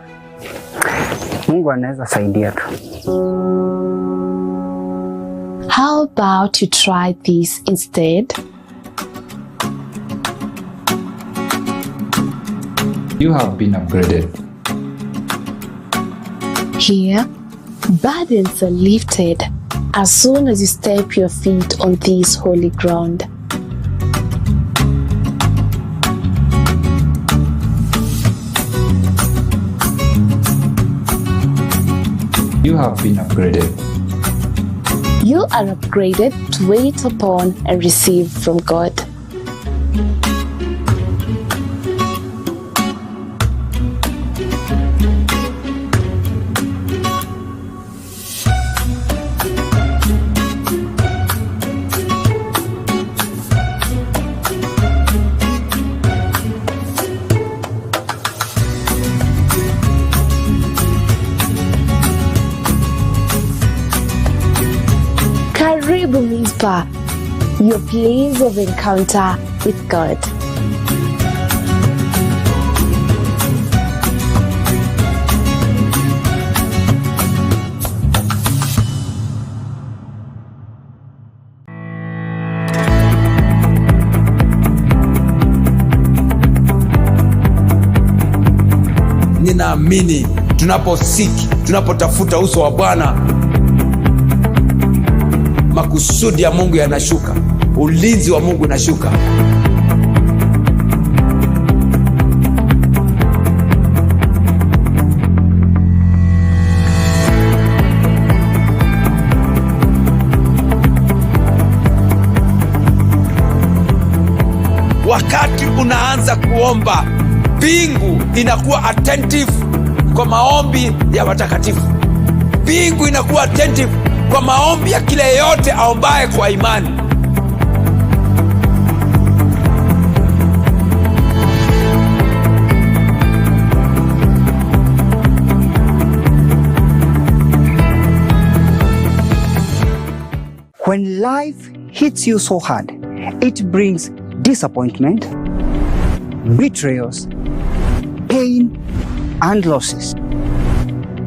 Mungu anaweza saidia tu. How about you try this instead? You have been upgraded. Here, burdens are lifted as soon as you step your feet on this holy ground. You have been upgraded. You are upgraded to wait upon and receive from God. your place of encounter with God. Ninaamini tunapotafuta uso wa Bwana, makusudi ya Mungu yanashuka, ulinzi wa Mungu unashuka. Wakati unaanza kuomba, mbingu inakuwa attentive kwa maombi ya watakatifu. Mbingu inakuwa attentive kwa maombi ya kila yeyote aombaye kwa imani. When life hits you so hard, it brings disappointment, betrayals, pain, and losses.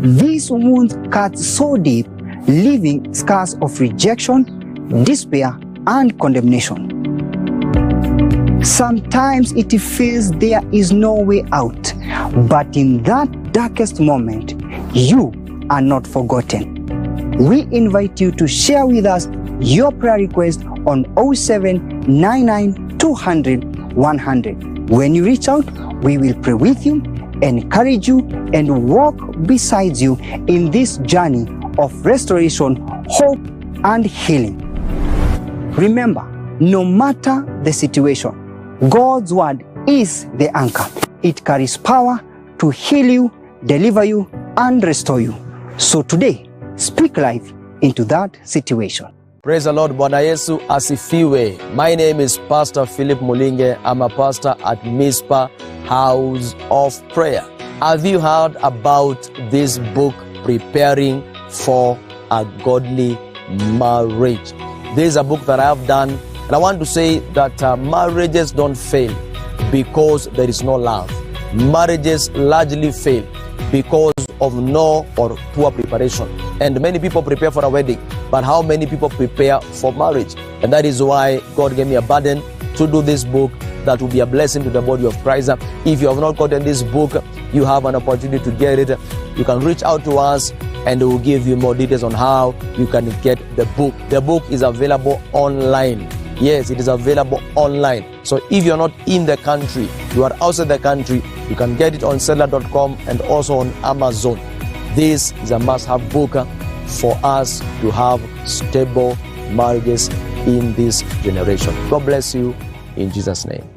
These wounds cut so deep, leaving scars of rejection, despair, and condemnation. Sometimes it feels there is no way out, but in that darkest moment, you are not forgotten. We invite you to share with us your prayer request on 0799 200 100. When you reach out, we will pray with you, encourage you, and walk beside you in this journey of restoration, hope, and healing. Remember, no matter the situation, God's word is the anchor. It carries power to heal you, deliver you, and restore you. So today, speak life into that situation. Praise the Lord. Bwana Yesu asifiwe. My name is Pastor Philip Mulinge. I'm a pastor at Mizpah House of Prayer. Have you heard about this book, Preparing for a Godly Marriage? This is a book that I have done, and I want to say that marriages don't fail because there is no love. Marriages largely fail because of no or poor preparation. And many people prepare for a wedding, but how many people prepare for marriage? And that is why God gave me a burden to do this book that will be a blessing to the body of Christ. If you have not gotten this book, you have an opportunity to get it. You can reach out to us and we will give you more details on how you can get the book. The book is available online. Yes, it is available online. So if you're not in the country, you are outside the country, you can get it on seller.com and also on Amazon. This is a must-have book for us to have stable marriages in this generation. God bless you in Jesus' name.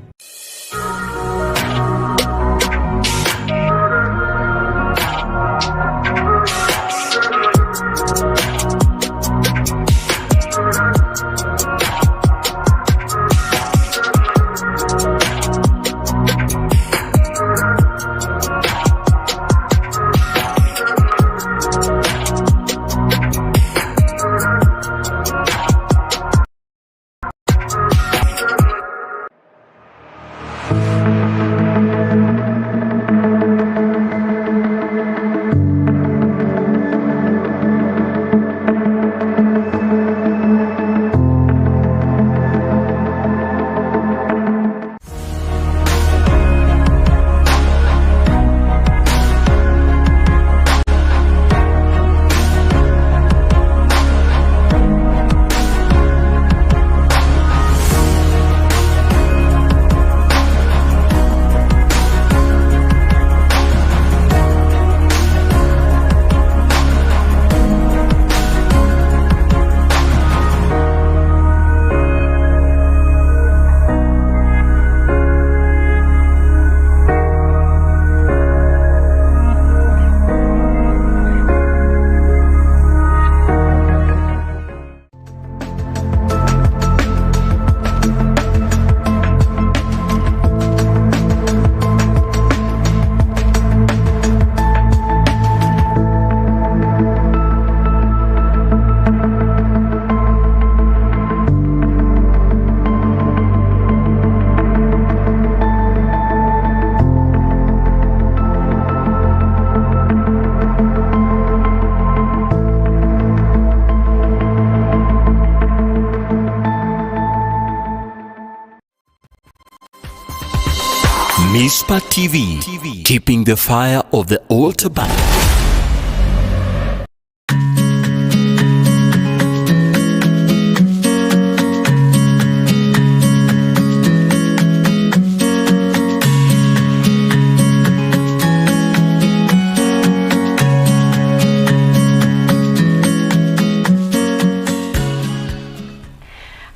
Mizpah TV, keeping the fire of the altar burning.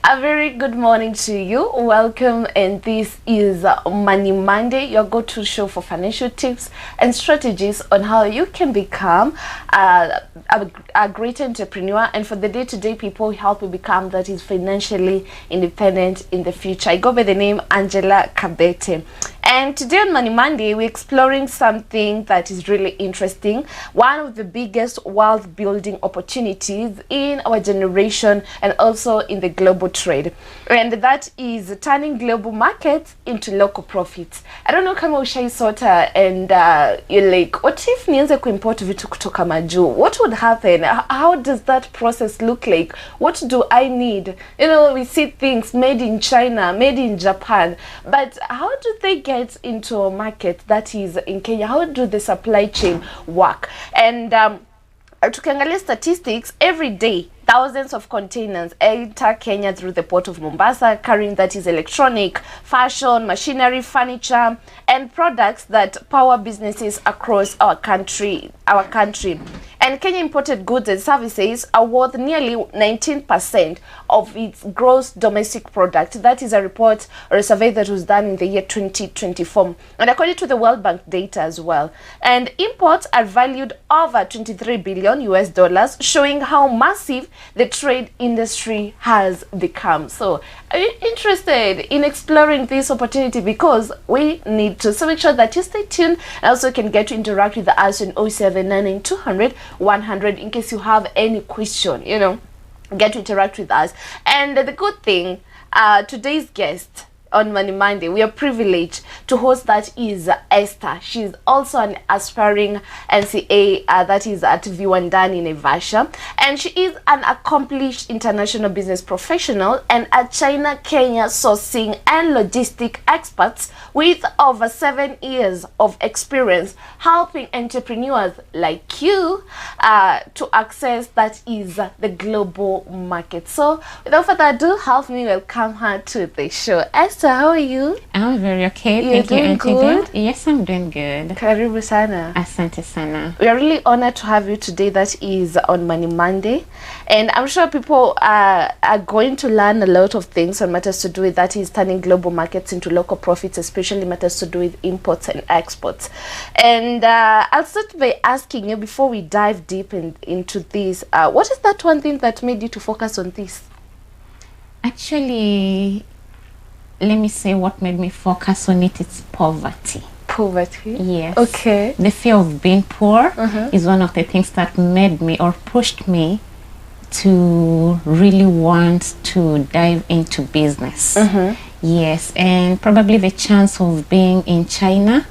A very good morning to you. Welcome, and this is Money Monday, your go-to show for financial tips and strategies on how you can become a great entrepreneur, and for the day-to-day people, help you become that is financially independent in the future. I go by the name Angela Kabete. And today on Money Monday, we're exploring something that is really interesting, one of the biggest wealth building opportunities in our generation and also in the global trade. And that is turning global markets into local profits. I don't know kama ushaisota and you're like, what if nianze kuimport vitu kutoka majuu? What would happen? How does that process look like? What do I need? You know, we see things made in China, made in Japan, but how do they get into a market that is in Kenya? How do the supply chain work? And tukiangalia statistics, every day thousands of containers enter Kenya through the port of Mombasa, carrying that is electronic, fashion, machinery, furniture, and products that power businesses across our country. And Kenya imported goods and services are worth nearly 19% of its gross domestic product. That is a report or a survey that was done in the year 2024. And according to the World Bank data as well. And imports are valued over $23 billion, showing how massive the trade industry has become. So are you interested in exploring this opportunity? Because we need to. So make sure that you stay tuned, and also can get to interact with us on 0799 200 100 in case you have any question, you know, get to interact with us. And the good thing, today's guest on Money Monday, we are privileged to host that is Esther. She's also an aspiring NCA that is at Viwandani in Naivasha, and she is an accomplished international business professional and a China-Kenya sourcing and logistic expert with over 7 years of experience helping entrepreneurs like you to access that is the global market. So without further ado, help me welcome her to the show. Esther, how are you? I'm very okay. You're Thank you, Auntie good? Yes, I'm doing good. Karibu sana. Asante sana. We are really honored to have you today. That is on Money Monday, and I'm sure people are going to learn a lot of things on matters to do with that is turning global markets into local profits, especially matters to do with imports and exports. And I'll start by asking you, before we dive deep into this, what is that one thing that made you to focus on this? Actually, let me say what made me focus on it. It's poverty. Poverty? Yes. Okay. The fear of being poor is one of the things that made me or pushed me to really want to dive into business. Yes, and probably the chance of being in China,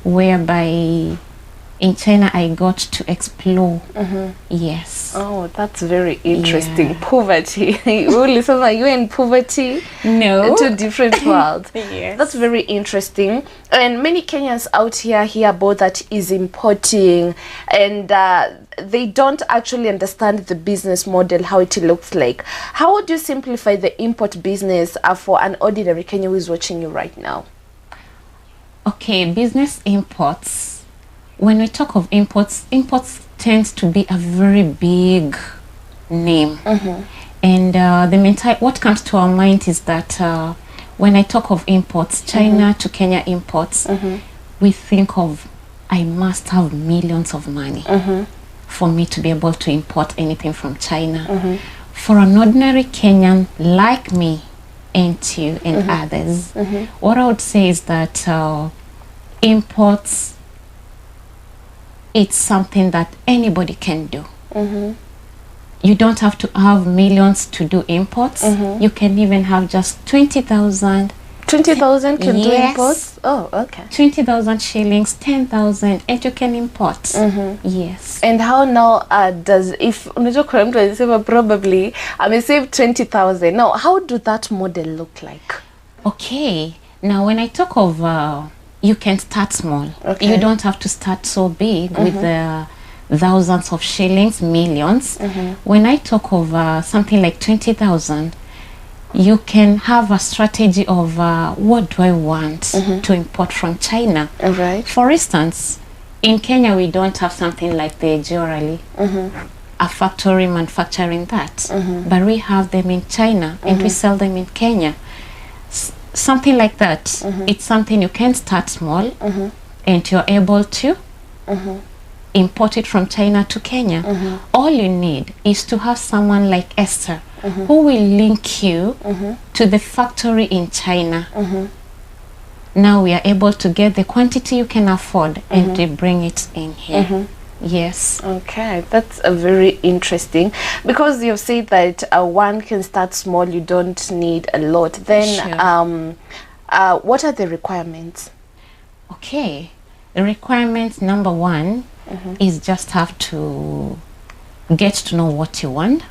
whereby in China I got to explore. Yes. Oh, that's very interesting. Yeah. Poverty. Listen, are you in poverty? No. Two different worlds. Yes. That's very interesting. And many Kenyans out here hear about that is importing, and they don't actually understand the business model, how it looks like. How would you simplify the import business for an ordinary Kenyan who is watching you right now? Okay, business imports. When we talk of imports tends to be a very big name. And what comes to our mind is that when I talk of imports, China to Kenya imports, we think of, I must have millions of money for me to be able to import anything from China. For an ordinary Kenyan like me and you and others, what I would say is that imports, it's something that anybody can do. You don't have to have millions to do imports. You can even have just 20,000. 20,000 can do Yes. imports? Oh, okay. 20,000 shillings, 10,000, and you can import. Yes. And how now does, if probably I may save 20,000. Now, how do that model look like? Okay. Now, when I talk of you can start small. Okay. You don't have to start so big with the thousands of shillings, millions. When I talk of something like 20,000, you can have a strategy of what do I want to import from China. All right. For instance, in Kenya, we don't have something like the jewelry, a factory manufacturing that, but we have them in China and we sell them in Kenya. Something like that. It's something you can start small and you're able to import it from China to Kenya. All you need is to have someone like Esther who will link you to the factory in China. Now we are able to get the quantity you can afford and to bring it in here. Yes. Okay, that's a very interesting, because you've said that one can start small, you don't need a lot. Then what are the requirements? Okay, the requirements, number one is just have to get to know what you want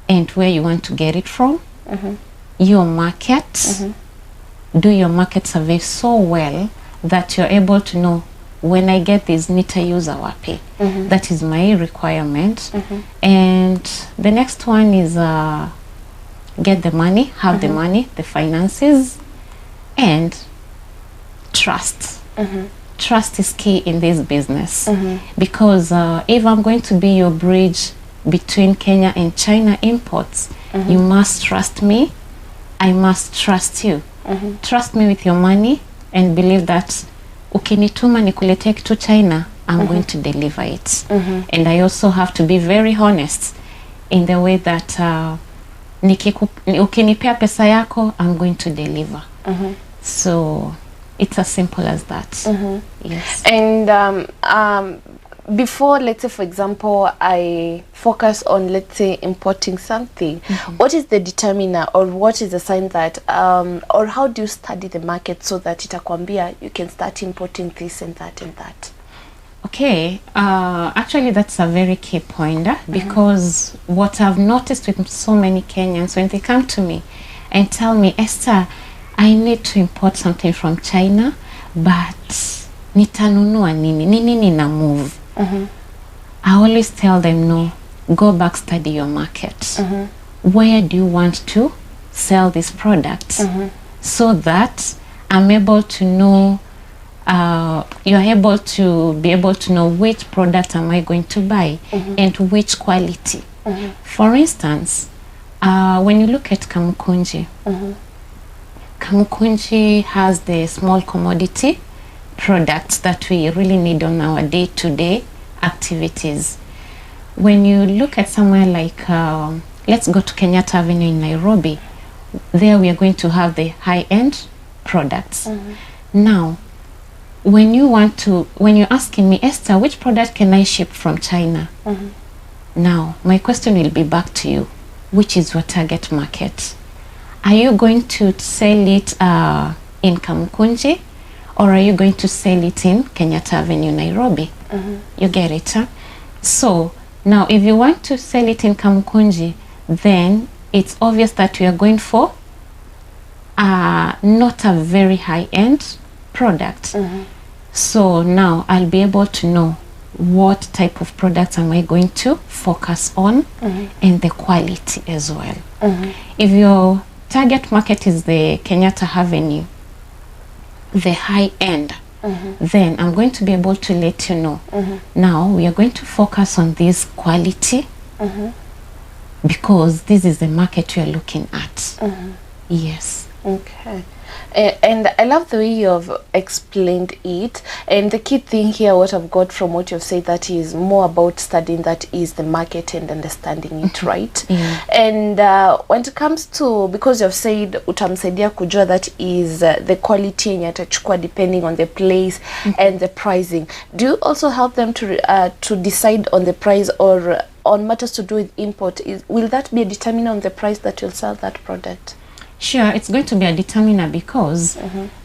and where you want to get it from, your market, do your market survey so well that you're able to know, when I get this, nitauza wapi. That is my requirement. And the next one is get the money, have the money, the finances, and trust. Trust is key in this business, because if I'm going to be your bridge between Kenya and China imports, you must trust me, I must trust you. Trust me with your money and believe that ukinituma nikulete kitu China, I'm going to deliver it. And I also have to be very honest in the way that ukinipea pesa yako, I'm going to deliver. So it's as simple as that. Yes. And before, let's say, for example, I focus on, let's say, importing something, what is the determiner, or what is the sign that, or how do you study the market so that itakwambia you can start importing this and that and that? Okay, actually that's a very key point, because what I've noticed with so many Kenyans, when they come to me and tell me, Esther, I need to import something from China, but nitanunua nini nina move. I always tell them, no, go back, study your market. Where do you want to sell this product? So that I'm able to know, you're able to be able to know which product am I going to buy and which quality. For instance, when you look at Kamukunji, Kamukunji has the small commodity products that we really need on our day-to-day activities. When you look at somewhere like, let's go to Kenyatta Avenue in Nairobi, there we are going to have the high-end products. Now, when you're asking me, Esther, which product can I ship from China? Now, my question will be back to you. Which is your target market? Are you going to sell it in Kamukunji, or are you going to sell it in Kenyatta Avenue, Nairobi? You get it, huh? So, now if you want to sell it in Kamukunji, then it's obvious that we are going for not a very high-end product. So now I'll be able to know what type of products am I going to focus on, and the quality as well. If your target market is the Kenyatta Avenue, the high end, then I'm going to be able to let you know. Now we are going to focus on this quality, because this is the market we are looking at. Yes. Okay. And I love the way you have explained it. And the key thing here, what I've got from what you've said, that is more about studying that is the market and understanding it, right? And when it comes to, because you've said utamsaidia kujua, that is the quality yenye atachukua depending on the place and the pricing. Do you also help them to decide on the price, or on matters to do with import? Will that be a determinant on the price that you'll sell that product? Sure, it's going to be a determiner, because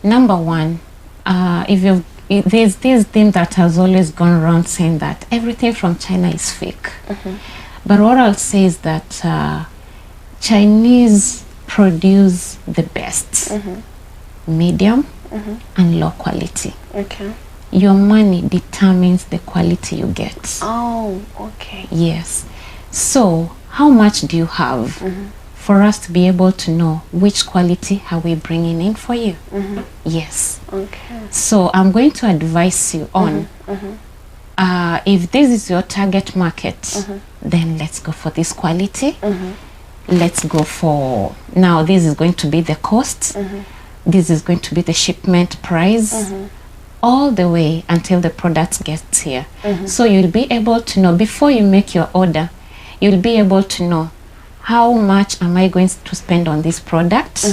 number one, there's this thing that has always gone around saying that everything from China is fake. But what I'll say is that Chinese produce the best. medium, and low quality. Okay. Your money determines the quality you get. Oh, okay. Yes. So, how much do you have for us to be able to know which quality are we bringing in for you? Yes. Okay. So, I'm going to advise you on if this is your target market, then let's go for this quality. Let's go for, now this is going to be the cost. This is going to be the shipment price. All the way until the product gets here. So you'll be able to know, before you make your order, you'll be able to know how much am I going to spend on this product.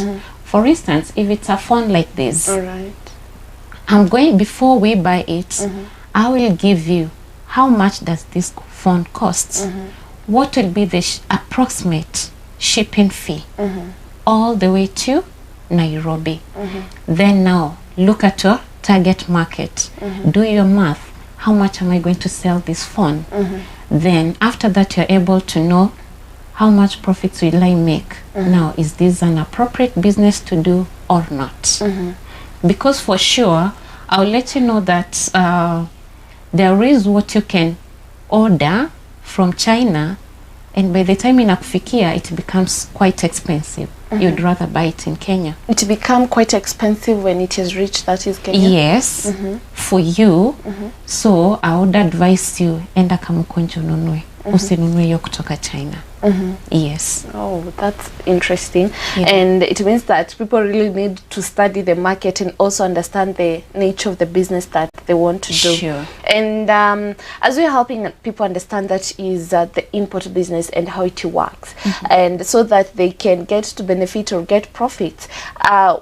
For instance, if it's a phone like this, All right. I'm going, before we buy it, I will give you how much does this phone cost. What will be the approximate shipping fee all the way to Nairobi. Then now look at your target market. Do your math. How much am I going to sell this phone? Then after that, you're able to know how much profits will I make. Now, is this an appropriate business to do or not? Because for sure, I'll let you know that there is what you can order from China, and by the time inakufikia, it becomes quite expensive. You'd rather buy it in Kenya. It become quite expensive when it is reached, that is Kenya? Yes, for you. So I would advise you, enda kamukonjo nunue. Usinunue hiyo kutoka China. Yes. Oh, that's interesting. Yeah. And it means that people really need to study the market and also understand the nature of the business that they want to do. Sure. And as we're helping people understand that is the import business and how it works, and so that they can get to benefit or get profits,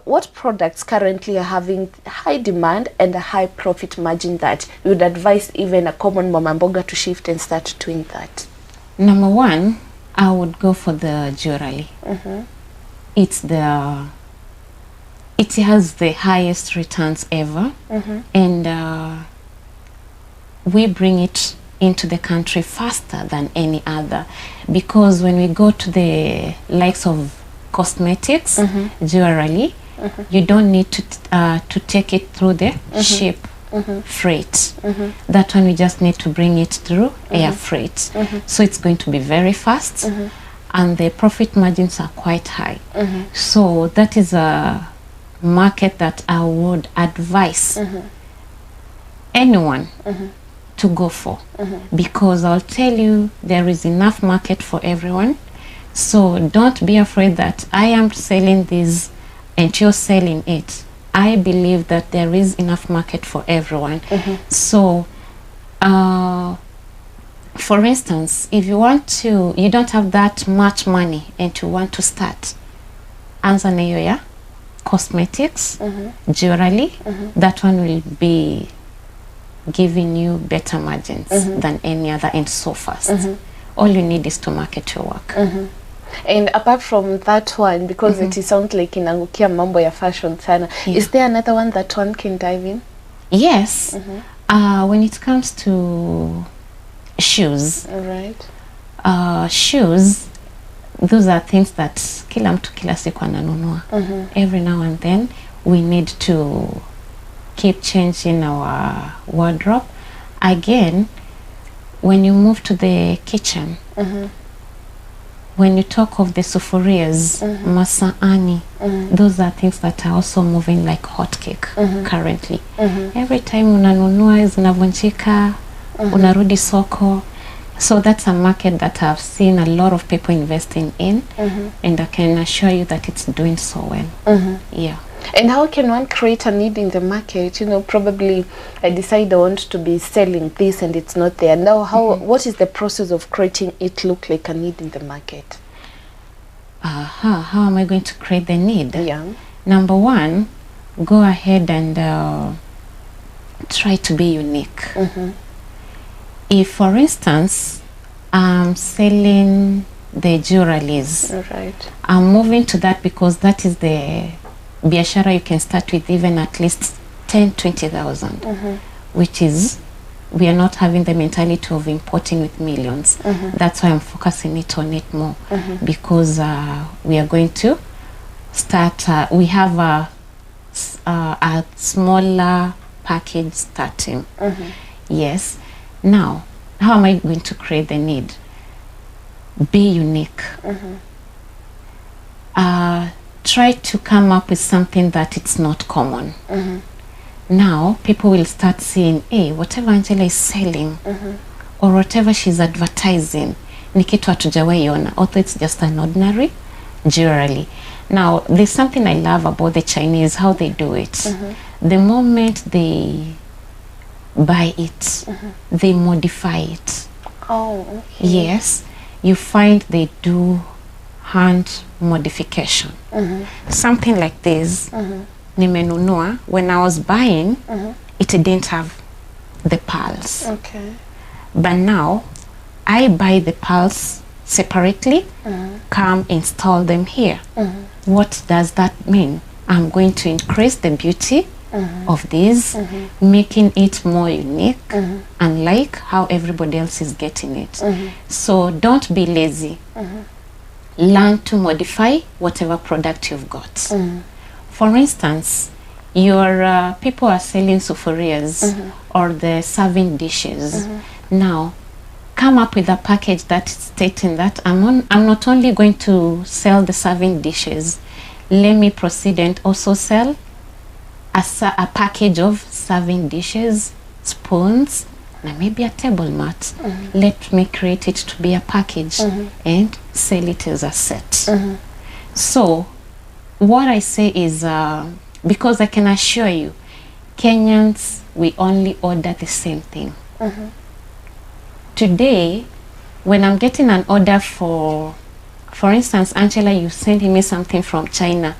what products currently are having high demand and a high profit margin that you would advise even a common mama mboga to shift and start doing that? Number one, I would go for the jewelry. It has the highest returns ever, and we bring it into the country faster than any other, because when we go to the likes of cosmetics, jewelry, you don't need to take it through the ship freight. That one we just need to bring it through air freight. So it's going to be very fast, and the profit margins are quite high. So that is a market that I would advise anyone to go for, because I'll tell you, there is enough market for everyone. So don't be afraid that I am selling this and you're selling it. I believe that there is enough market for everyone. So for instance, if you want to, you don't have that much money and you want to start, anza na hiyo ya cosmetics, jewelry, that one will be giving you better margins than any other, and so fast. All you need is to market your work. And apart from that one, because it sounds like inangukia mambo ya fashion sana, is there another one that one can dive in? Yes. When it comes to shoes, All right. Shoes, those are things that kila mtu kila siku ananunua. Every now and then we need to keep changing our wardrobe. Again, when you move to the kitchen, when you talk of the sufurias, masaani, those are things that are also moving like hotcake currently. Every time unanunua zinavunjika, unarudi soko. So that's a market that I've seen a lot of people investing in, and I can assure you that it's doing so well. Yeah. And how can one create a need in the market? You know, probably I decide I want to be selling this and it's not there. Now, what is the process of creating it look like a need in the market? How am I going to create the need? Yeah. Number one, go ahead and try to be unique. If, for instance, I'm selling the jewelries, Right. I'm moving to that because that is the biashara you can start with, even at least 10-20,000, which is, we are not having the mentality of importing with millions. That's why I'm focusing on it more, because we are going to start, we have a smaller package starting. Yes. Now, how am I going to create the need? Be unique. Try to come up with something that it's not common. Now, people will start seeing, hey, whatever Angela is selling, or whatever she's advertising, ni kitu hatujawahi ona, although it's just an ordinary jewelry. Now, there's something I love about the Chinese, how they do it. The moment they buy it, they modify it. Oh, okay. Yes, you find they do hand modification. Something like this, nimenunua, when I was buying, it didn't have the pearls. Okay. But now, I buy the pearls separately, come install them here. What does that mean? I'm going to increase the beauty of this, making it more unique, unlike how everybody else is getting it. So don't be lazy. Learn to modify whatever product you've got. For instance, your people are selling sufurias or the serving dishes. Now, come up with a package that is stating that I'm not only going to sell the serving dishes, let me proceed and also sell a package of serving dishes, spoons, and maybe a table mat. Let me create it to be a package and sell it as a set. So what I say is, because I can assure you, Kenyans, we only order the same thing. Today, when I'm getting an order for instance, Angela, you sending me something from China,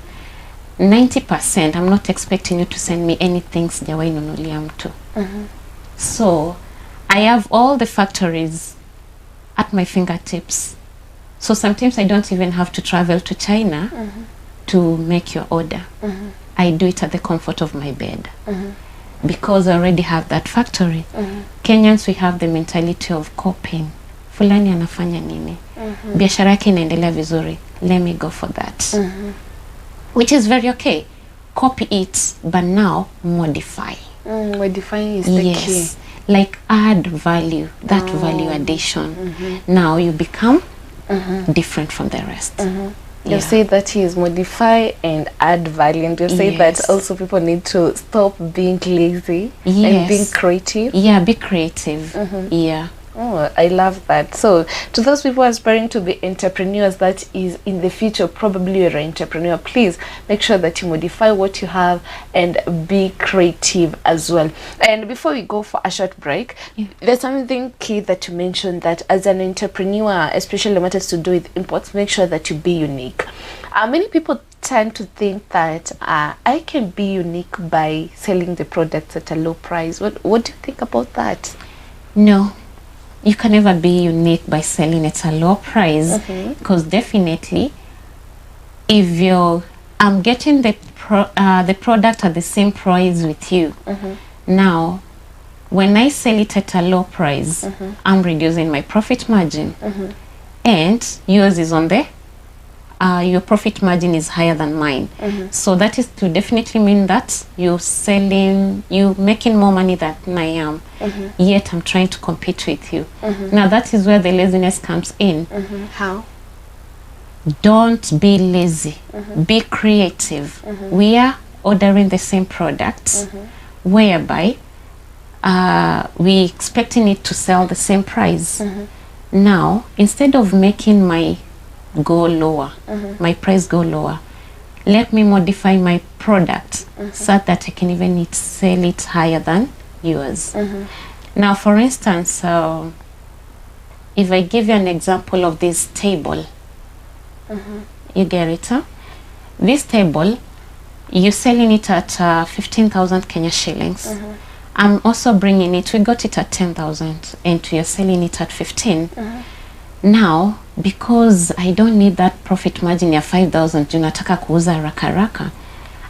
90%, I'm not expecting you to send me anything sijawahi nunulia mtu. So, I have all the factories at my fingertips. So sometimes I don't even have to travel to China to make your order. I do it at the comfort of my bed. Because I already have that factory. Kenyans, we have the mentality of copying. Fulani anafanya nini? Biashara yake inaendelea vizuri. Let me go for that. Which is very okay. Copy it, but now modify. Modifying is the key. Like add value, that value addition. Now you become different from the rest. You say that he is modify and add value, and you say that also people need to stop being lazy and being creative. Yeah, be creative. Yeah. Oh, I love that. So to those people aspiring to be entrepreneurs, that is in the future, probably you're an entrepreneur, please make sure that you modify what you have and be creative as well. And before we go for a short break, there's something key that you mentioned, that as an entrepreneur, especially what has to do with imports, make sure that you be unique. Many people tend to think that I can be unique by selling the products at a low price. What do you think about that? No. You can never be unique by selling at a low price, because definitely, if I'm getting the product at the same price with you, now when I sell it at a low price, I'm reducing my profit margin, and yours is on the your profit margin is higher than mine. So that is to definitely mean that you're making more money than I am, yet I'm trying to compete with you. Now that is where the laziness comes in. How? Don't be lazy, be creative. We are ordering the same products, whereby we expecting it to sell the same price. Now, instead of making my go lower, my price go lower, let me modify my product so that I can even sell it higher than yours. Now, for instance, if I give you an example of this table, you get it, huh? This table, you're selling it at 15,000 Kenya shillings. I'm also bringing it, we got it at 10,000, and you're selling it at 15. Now, because I don't need that profit margin ya 5,000, junataka kuuza haraka haraka,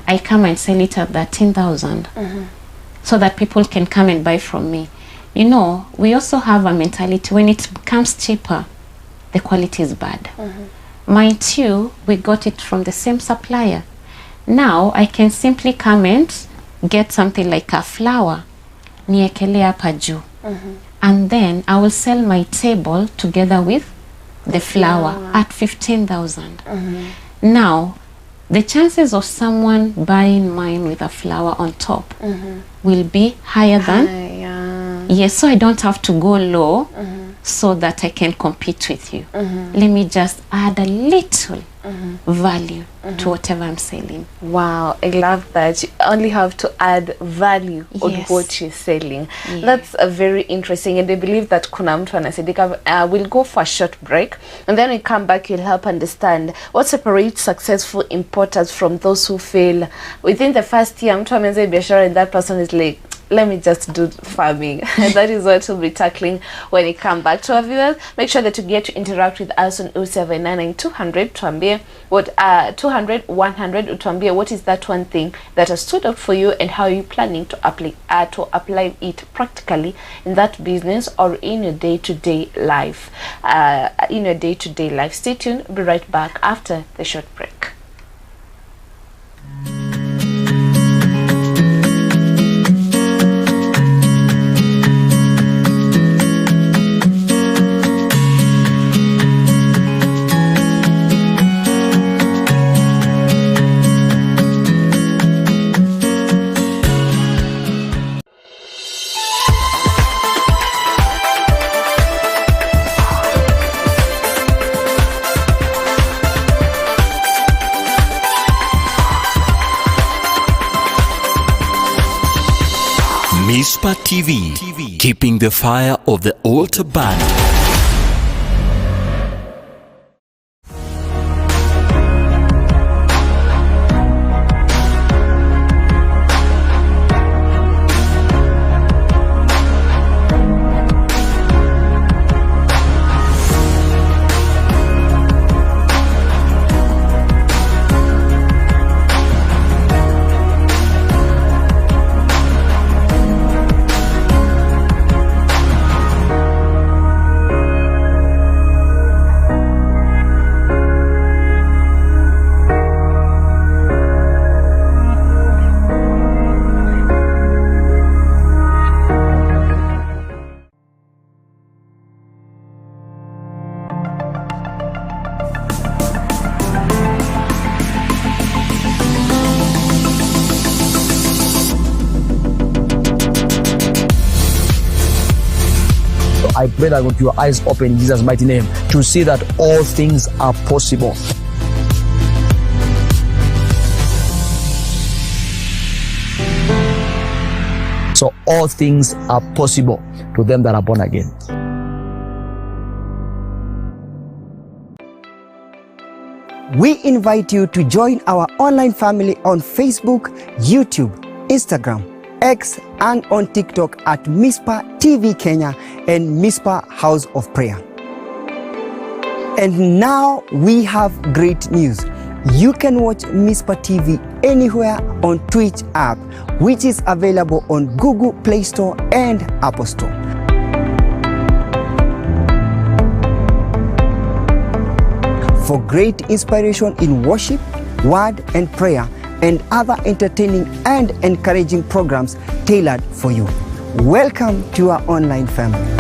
I come and sell it at 13,000, so that people can come and buy from me. You know, we also have a mentality, when it becomes cheaper, the quality is bad. Mind you, we got it from the same supplier. Now I can simply come and get something like a flower, niekele hapa juu, and then I will sell my table together with the flower at 15,000. Now the chances of someone buying mine with a flower on top will be higher than, yes, so I don't have to go low so that I can compete with you. Let me just add a little value to whatever I'm selling. Wow, I love that. You only have to add value on what you're selling. That's very interesting, and I believe that kuna mtu anasaidika. We'll go for a short break, and then we come back. You'll help understand what separates successful importers from those who fail. Within the first year, mtu ameanza biashara and that person is like, let me just do farming. And that is what we'll be tackling when we come back. To our viewers, make sure that you get to interact with us on 0799-200. Tuambie what 200-100. Tuambie what is that one thing that has stood out for you, and how you planning to apply it practically in that business or in your day-to-day life. Stay tuned. Be right back after the short break. Mizpah TV, keeping the fire of the altar burning. I pray that with your eyes open in Jesus' mighty name to see that all things are possible. So all things are possible to them that are born again. We invite you to join our online family on Facebook, YouTube, Instagram, X, and on TikTok at Mizpah TV Kenya and Mizpah House of Prayer. And now we have great news. You can watch Mizpah TV anywhere on Twitch app, which is available on Google Play Store and Apple Store. For great inspiration in worship, word and prayer, and other entertaining and encouraging programs tailored for you. Welcome to our online family.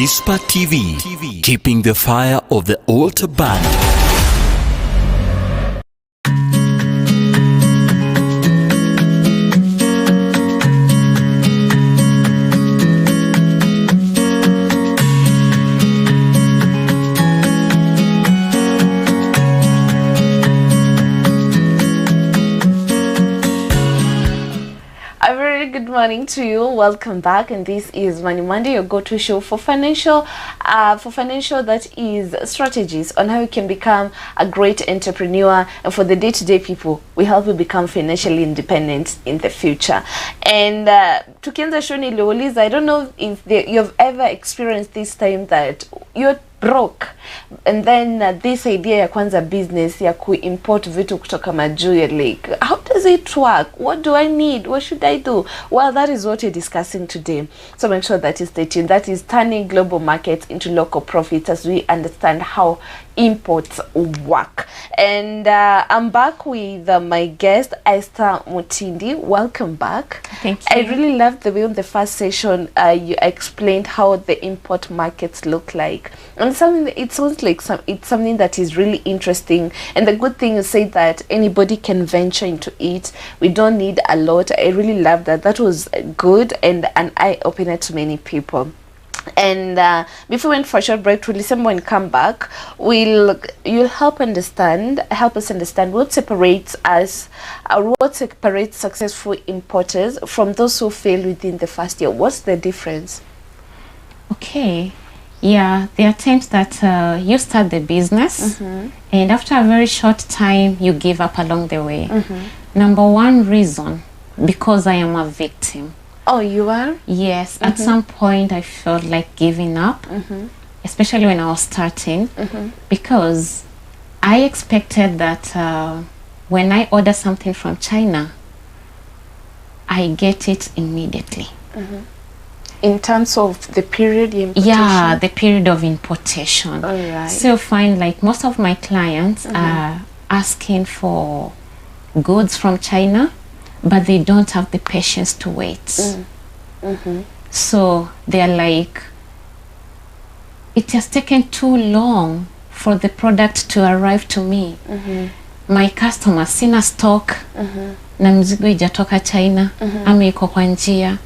Mizpah TV, keeping the fire of the altar burning. Good morning to you. Welcome back, and this is Money Monday, your go-to show for financial that is strategies on how you can become a great entrepreneur, and for the day-to-day people, we help you become financially independent in the future. And tukianza show niliuliza, I don't know if you've ever experienced this time that you're broke, and then this idea ya kwanza business ya import vitu kutoka majuu, like, how does it work? What do I need? What should I do? Well, that is what we're discussing today, so make sure that you stay tuned. That is turning global markets into local profits, as we understand how imports work. And I'm back with my guest Esther Mutindi. Welcome back. Thank you. I really loved the way on the first session you explained how the import markets look like, and something that it sounds like it's something that is really interesting. And the good thing is say that anybody can venture into it. We don't need a lot. I really love that. That was good and an eye opener to many people. And before we went for a short break, to listen when come back, you'll help us understand what separates us, what separates successful importers from those who fail within the first year. What's the difference? Okay. Yeah, there are times that you start the business, and after a very short time, you give up along the way. Number one reason, because I am a victim. Oh, you are? Yes. At some point, I felt like giving up, especially when I was starting, because I expected that when I order something from China, I get it immediately. In terms of the period importation? Yeah, the period of importation. All right. So you find like most of my clients are asking for goods from China, but they don't have the patience to wait. So they're like, it has taken too long for the product to arrive to me. My customers sina stock, na mzigo ijatoka China, ama iko kwa njia.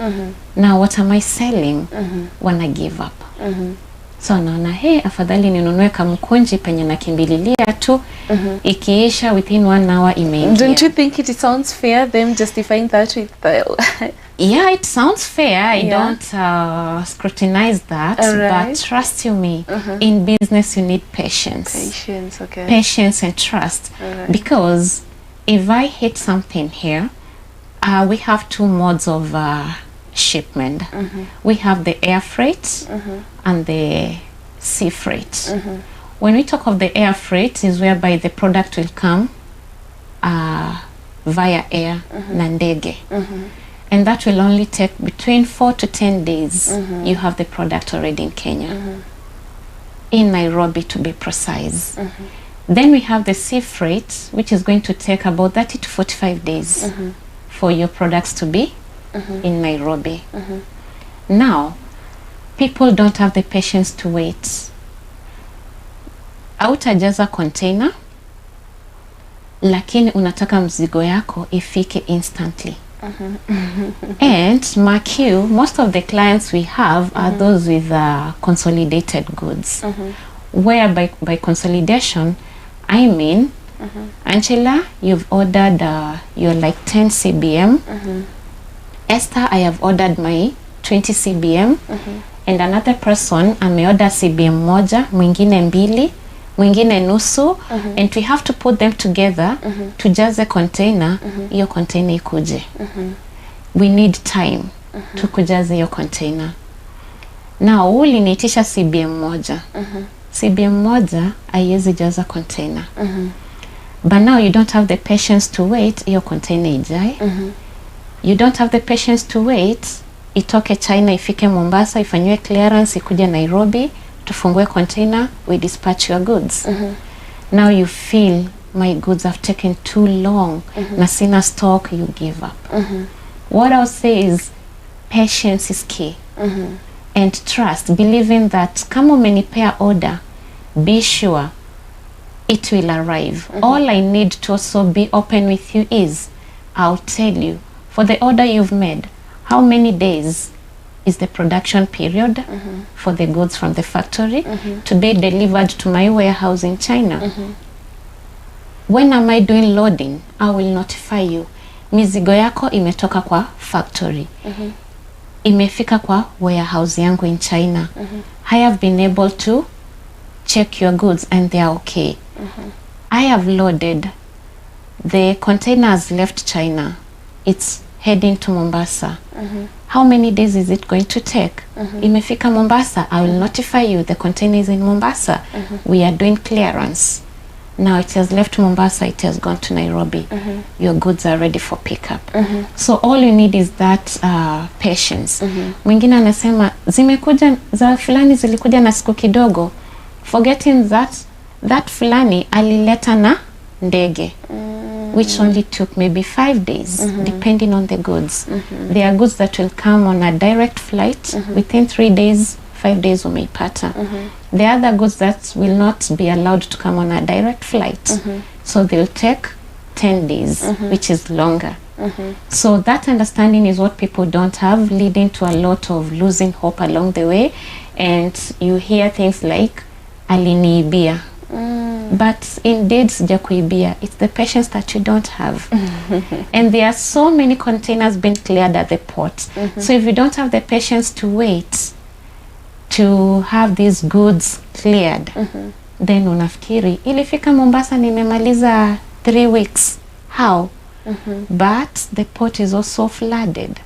Now what am I selling? Wanna give up. So naona, hey, afadhali ninunue kamkunji penye nakimbililia tu, ikiisha within 1 hour imeingia. Don't you think it sounds fair, them justifying that with the... Yeah, it sounds fair. I don't scrutinize that. Right. But trust you me, in business you need patience. Patience, okay. Patience and trust. Right. Because if I hit something here, we have 2 modes of shipment. We have the air freight and the sea freight. When we talk of the air freight, is whereby the product will come via air, na ndege. And that will only take between 4 to 10 days. You have the product already in Kenya, in Nairobi to be precise. Then we have the sea freight, which is going to take about 30 to 45 days for your products to be in Nairobi. Now, people don't have the patience to wait. Hautajaza container, lakini unataka mzigo yako ifike instantly. And mark you, most of the clients we have are those with consolidated goods. Where by consolidation, I mean, Angela, you've ordered your like 10 CBM. Esther, I have ordered my 20 CBM. And another person, ameorder CBM moja, mwingine mbili, mwingine nusu, and we have to put them together to just a container, iyo container ikuje. We need time to kujaza iyo container. Now, uliniitisha CBM moja. CBM moja, haiwezi jaza container. But now you don't have the patience to wait, iyo container ijae. You don't have the patience to wait, itoke China, ifike Mombasa, ifanywe clearance, ikuje Nairobi, tufungue container, we dispatch your goods. Now you feel, my goods have taken too long, na sina stock, you give up. What I'll say is, patience is key. and trust, believing that kama umenipea order, be sure it will arrive. All I need to also be open with you is, I'll tell you, for the order you've made, how many days is the production period for the goods from the factory to be delivered to my warehouse in China? When am I doing loading? I will notify you. Mizigo yako imetoka kwa factory. Imefika kwa warehouse yangu in China. I have been able to check your goods and they are okay. I have loaded. The container has left China. It's heading to Mombasa. How many days is it going to take? Imefika Mombasa. I will notify you. The container is in Mombasa. We are doing clearance. Now it has left Mombasa, it has gone to Nairobi. Your goods are ready for pickup. So all you need is that patience. Mwingine anasema zimekuja za fulani zilikuja na siku kidogo, forgetting that fulani alileta na ndege, which only took maybe 5 days, depending on the goods. There are goods that will come on a direct flight within 3 days, 5 days umeipata. The other goods that will not be allowed to come on a direct flight. So they'll take 10 days, which is longer. So that understanding is what people don't have, leading to a lot of losing hope along the way. And you hear things like, aliniibia. But indeed, sijakuibia. It's the patience that you don't have. And there are so many containers being cleared at the port. So if you don't have the patience to wait to have these goods cleared, then unafikiri ilifika Mombasa nimemaliza 3 weeks. How? But the port is also flooded.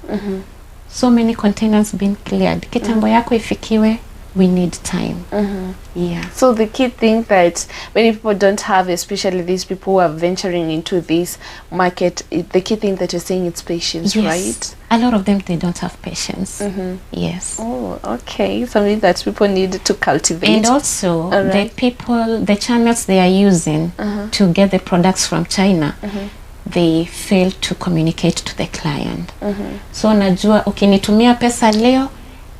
So many containers being cleared. Kitambo yako ifikiwe, we need time. Yeah. So the key thing that many people don't have, especially these people who are venturing into this market, the key thing that you're saying is patience, Yes. right? A lot of them, they don't have patience. Yes. Oh, okay. Something that people need to cultivate. And also, the channels they are using to get the products from China, they fail to communicate to the client. So najua ukinitumia pesa leo,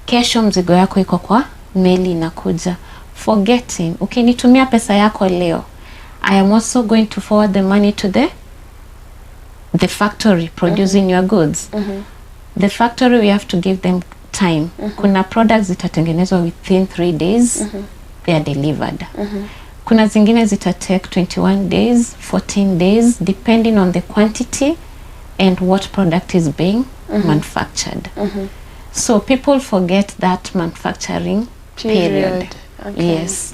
kesho mzigo yako iko kwa meli inakuja. Forgetting, ukinitumia pesa yako leo, I am also going to forward the money to the factory producing your goods. The factory, we have to give them time. Kuna products zitatengenezwa within 3 days, they are delivered. Kuna zingine zita take 21 days, 14 days, depending on the quantity and what product is being manufactured. So people forget that manufacturing period. Okay. Yes.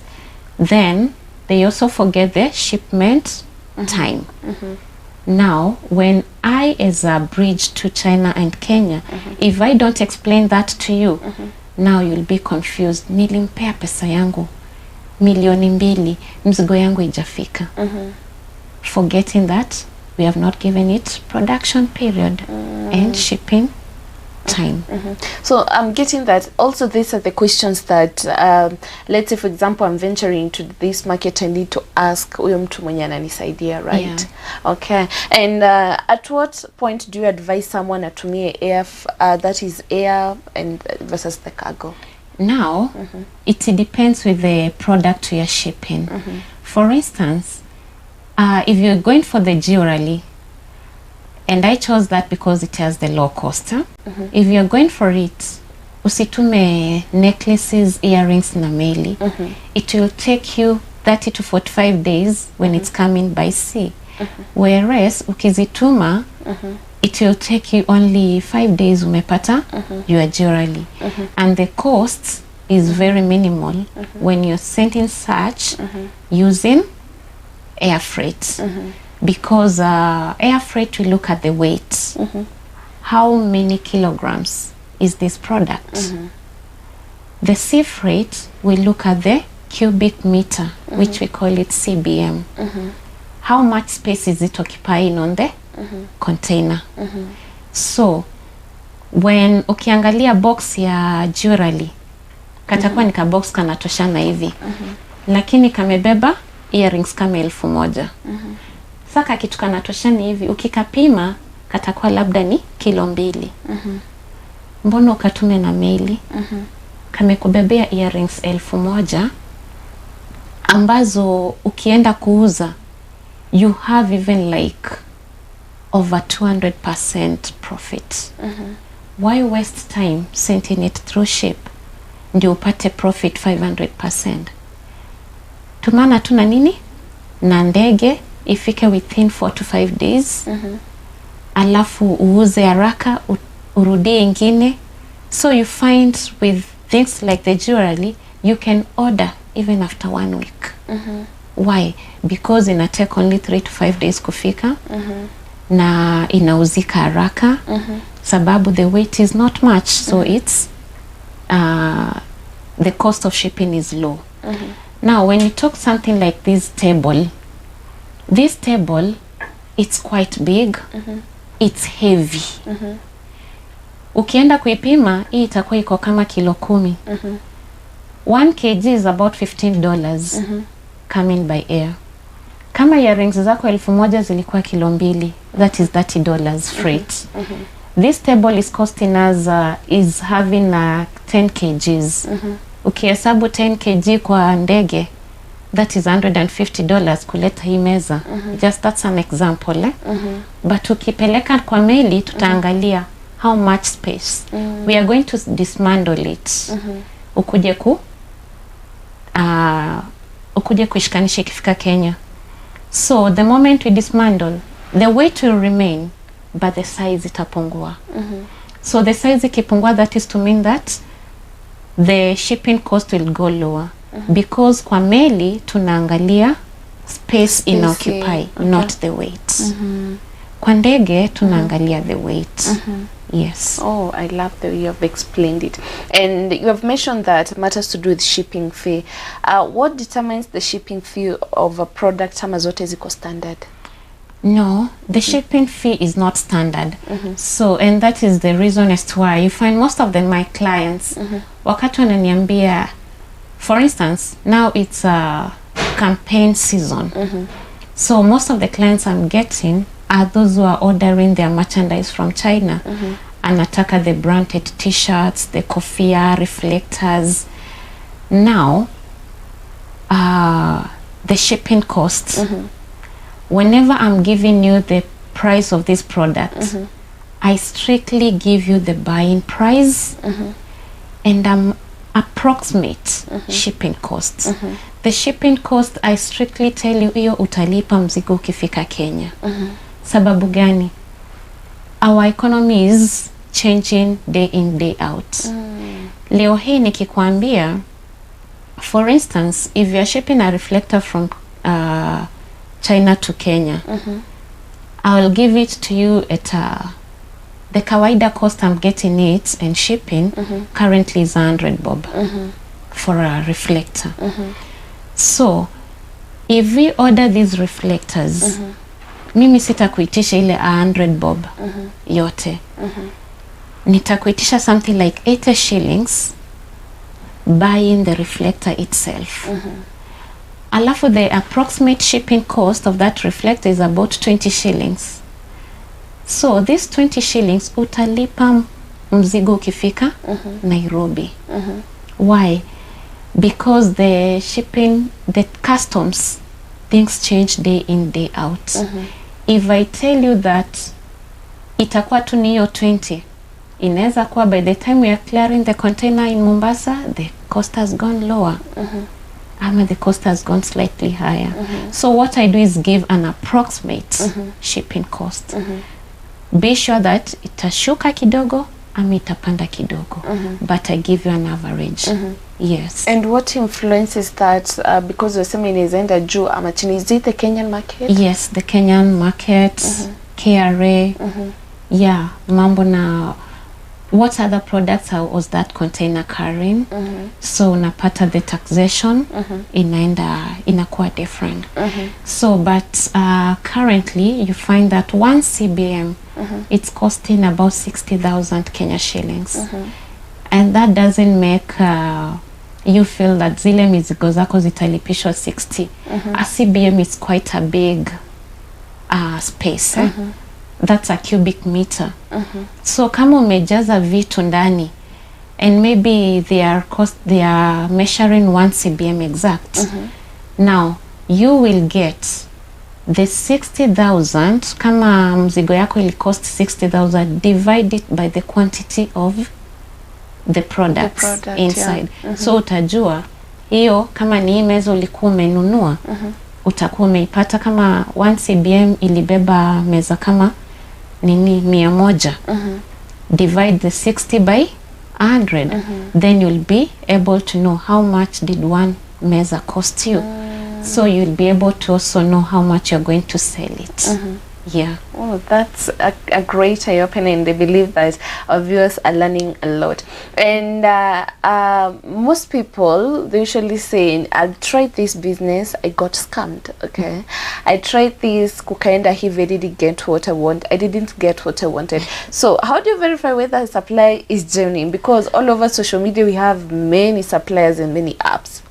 Then they also forget the shipment time. Now, when I, as a bridge to China and Kenya, if I don't explain that to you, now you'll be confused. Nilimpea pesa yangu 2,000,000, mzigo yangu ijafika. Forgetting that we have not given it production period and shipping time. So I'm getting that. Also, these are the questions that, let's say, for example, I'm venturing into this market, I need to ask huyo mtu mwenye ananisaidia, right? Yeah. Okay. And at what point do you advise someone atumie air, that is air and versus the cargo? Now, it depends with the product you're shipping. For instance, if you're going for the jewelry, and I chose that because it has the low cost. If you're going for it, usitume necklaces, earrings na meli. It will take you 30 to 45 days when it's coming by sea. Whereas ukizituma, it will take you only 5 days umepata your jewelry. And the cost is very minimal when you're sending such using air freight. Because air freight will look at the weight. How many kilograms is this product? The sea freight will look at the cubic meter, which we call it CBM. How much space is it occupying on the container? So when ukiangalia box ya jewelry, katakuwa nika box kanatoshana hivi, lakini kamebeba earrings kama 1,000. Saka kitu kanatoshana hivi, ukikapima katakuwa labda ni kilo 2. Mbona ukatume na meli? kamekubebea earrings 1000 ambazo ukienda kuuza you have even like over 200% profit. Why waste time sending it through ship ndio upate profit 500%? Tumana tuna nini na ndege ifike within 4 to 5 days. Alafu uuze haraka urudie ingine. So you find with things like the jewelry you can order even after 1 week. Why? Because ina take only 3 to 5 days kufika. Na inauzika haraka. Sababu the weight is not much, so it's the cost of shipping is low. Now when you talk something like this table it's quite big. It's heavy. Ukienda kuipima hii itakuwa iko kama kilo 10. 1 kg is about $15 coming by air. Kama earrings zako 1000 zilikuwa kilo 2, that is $30 freight. This table is costing us is having 10 kgs. Ukihesabu 10 kg kwa ndege, that is $150 kuleta hii meza. Just that's an example. But ukipeleka kwa meli tutaangalia how much space. We are going to dismantle it. Ukuje kuishikanisha ikifika Kenya. So the moment we dismantle, the weight will remain, but the size itapungua. So the size ikipungua, that is to mean that the shipping cost will go lower. Because kwa meli tunaangalia space ina occupy, not the weight. Kwa ndege tunaangalia the weight. Yes. Oh, I love the way you have explained it. And you have mentioned that it matters to do with shipping fee. What determines the shipping fee of a product kama zote ziko standard? No, the shipping fee is not standard. So, and that is the reason as to why you find most of my clients, wakati wananiambia, for instance, now it's a campaign season. So most of the clients I'm getting are those who are ordering their merchandise from China. Anataka the branded t-shirts, the kofia, reflectors. Now, the shipping costs. Whenever I'm giving you the price of this product, I strictly give you the buying price and approximate shipping costs. The shipping cost, I strictly tell you, hiyo utalipa mzigo ukifika Kenya. Sababu gani? Our economy is changing day in, day out. Leo hii nikikwambia, for instance, if you're shipping a reflector from China to Kenya, I will give it to you at the kawaida cost I'm getting it and shipping currently is 100 bob for a reflector. So if we order these reflectors, mimi sitakuitisha ile 100 bob yote. Nitakuitisha something like 80 shillings buying the reflector itself. Alafu the approximate shipping cost of that reflector is about 20 shillings. So this 20 shillings utalipa mzigo ukifika Nairobi. Why? Because the shipping, the customs, things change day in, day out. If I tell you that itakuwa tu ni hiyo 20, inaweza kuwa by the time we are clearing the container in Mombasa, the cost has gone lower. The cost has gone slightly higher. So what I do is give an approximate shipping cost. Be sure that itashuka kidogo ama itapanda kidogo. But I give you an average. Yes. And what influences that? Because you're saying inaenda juu ama chini, is it the Kenyan market? Yes, the Kenyan market, KRA. Yeah, mambo na what other products was that container carrying. So unapata the taxation inakuwa different. So but currently you find that 1 CBM it's costing about 60,000 Kenya shillings. And that doesn't make you feel that zile mizigo zako zitalipishwa 60. A CBM is quite a big space. That's a cubic meter. So kama umejaza vitu ndani, and maybe they are measuring 1 cbm exact. Now you will get the 60,000, kama mzigo yako will cost 60,000, divide it by the quantity of the product inside. So utajua hiyo kama ni meza ulikuwa umenunua, utakuwa umeipata kama 1 cbm ilibeba meza kama nini 100. Divide the 60 by 100. Then you'll be able to know how much did one meza cost you. So you'll be able to also know how much you're going to sell it. Yeah. Oh, that's a great eye-opening. I believe that our viewers are learning a lot. And most people, they usually say, I tried this business, I got scammed. Okay. I tried this, kukaenda hivi, I didn't get what I want. I didn't get what I wanted. So how do you verify whether a supply is genuine? Because all over social media, we have many suppliers and many apps.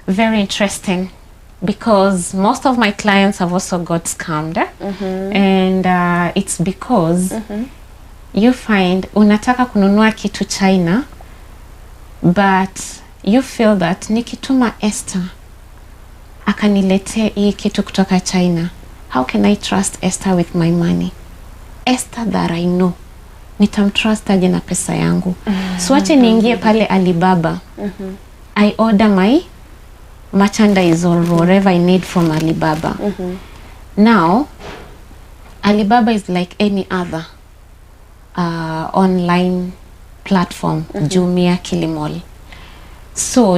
Very interesting, because most of my clients have also got scammed. And it's because you find unataka kununua kitu China, but you feel that nikituma Esther akaniletea hii kitu kutoka China, how can I trust Esther with my money? Esther that I know, nitamtrust aje na pesa yangu? So wache niingie pale Alibaba, I order my merchandise or whatever I need from Alibaba. Now Alibaba is like any other online platform, Jumia, Kilimall. So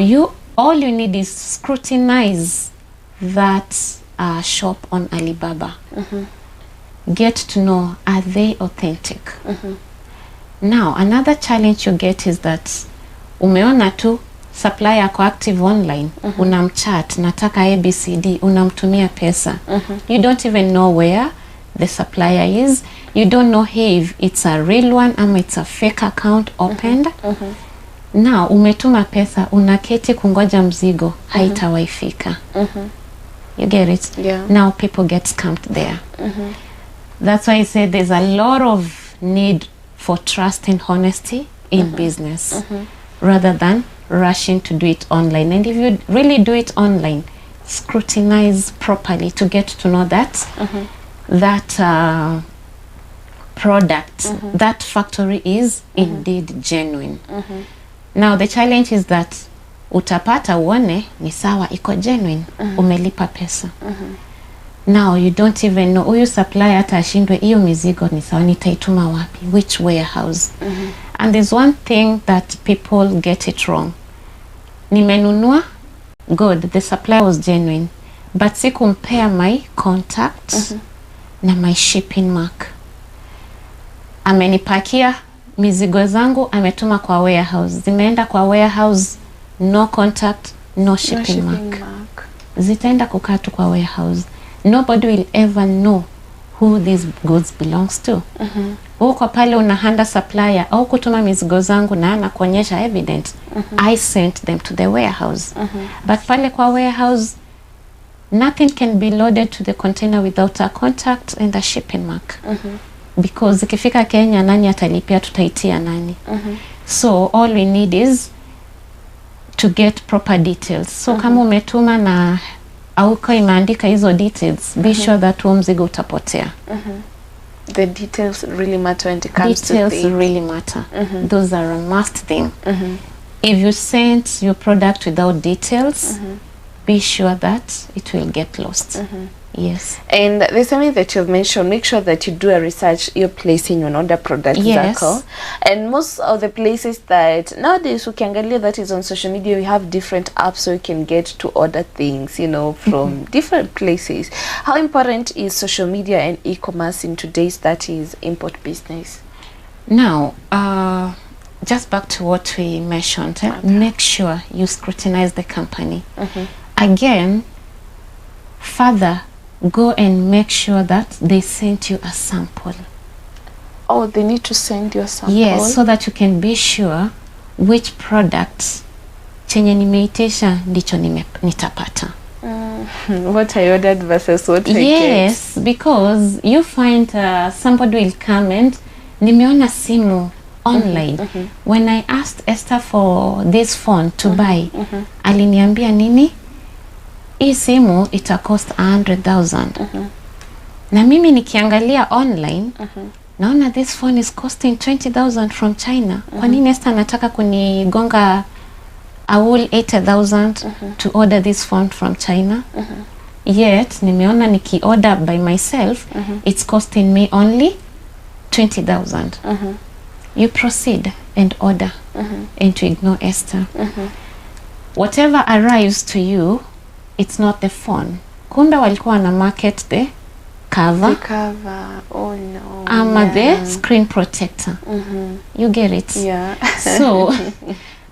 all you need is scrutinize that shop on Alibaba. Get to know, are they authentic? Now another challenge you get is that umeona tu supplier ako active online, unamchat, nataka ABCD, unamtumia pesa. You don't even know where the supplier is. You don't know if it's a real one or it's a fake account opened. Now umetuma pesa, unaketi kungoja mzigo, haitawaifika. You get it? Yeah. Now people get scammed there. That's why I say there's a lot of need for trust and honesty in business, rather than rushing to do it online. And if you really do it online, scrutinize properly to get to know that that product, that factory is indeed genuine. Now the challenge is that utapata uone ni sawa iko genuine, umelipa pesa. Now you don't even know, huyu supplier hata ashindwe hiyo mizigo ni sawa nitaituma wapi, which warehouse. And there's one thing that people get it wrong. Nimenunua, good, the supplier was genuine, but si compare my contact na my shipping mark. Amenipakia mizigo zangu, ametuma kwa warehouse, zimeenda kwa warehouse, no contact, no shipping mark. Zitaenda kukaa tu kwa warehouse. Nobody will ever know who these goods belongs to. Uko pale unahanda supplier au kutuma mizigo zangu na anakuonyesha evidence, I sent them to the warehouse. But pale kwa warehouse, nothing can be loaded to the container without a contact and a shipping mark. Because ikifika Kenya, nani atalipia, tutaitia nani? So all we need is to get proper details. So kama umetuma na auko imeandika hizo details, be sure that huo mzigo utapotea. The details really matter when it comes to details really matter. Those are a must thing. If you send your product without details, be sure that it will get lost. Yes. And there's something that you've mentioned, make sure that you do a research you're placing on other products. Yes. And most of the places that nowadays ukiangalia that is on social media, we have different apps so you can get to order things, you know, from different places. How important is social media and e-commerce in today's, that is, import business? Now, just back to what we mentioned, make sure you scrutinize the company. Again, further, go and make sure that they sent you a sample. Oh, they need to send you a sample? Yes, so that you can be sure which product chenye nimeitisha ndicho nitapata. What I ordered versus what I get. Yes, because you find somebody will come and nimeona simu online. When I asked Esther for this phone to buy, aliniambia nini? Hii simu ita cost 100,000. Na mimi nikiangalia online, naona this phone is costing 20,000 from China. Kwa nini Esther anataka kunigonga a whole 80,000 to order this phone from China? Yet nimeona niki order by myself, it's costing me only 20,000. You proceed and order and to ignore Esther. Whatever arrives to you, it's not the phone. Kumbe walikuwa na market the cover. The cover. Oh no. Ama the screen protector. You get it? Yeah. So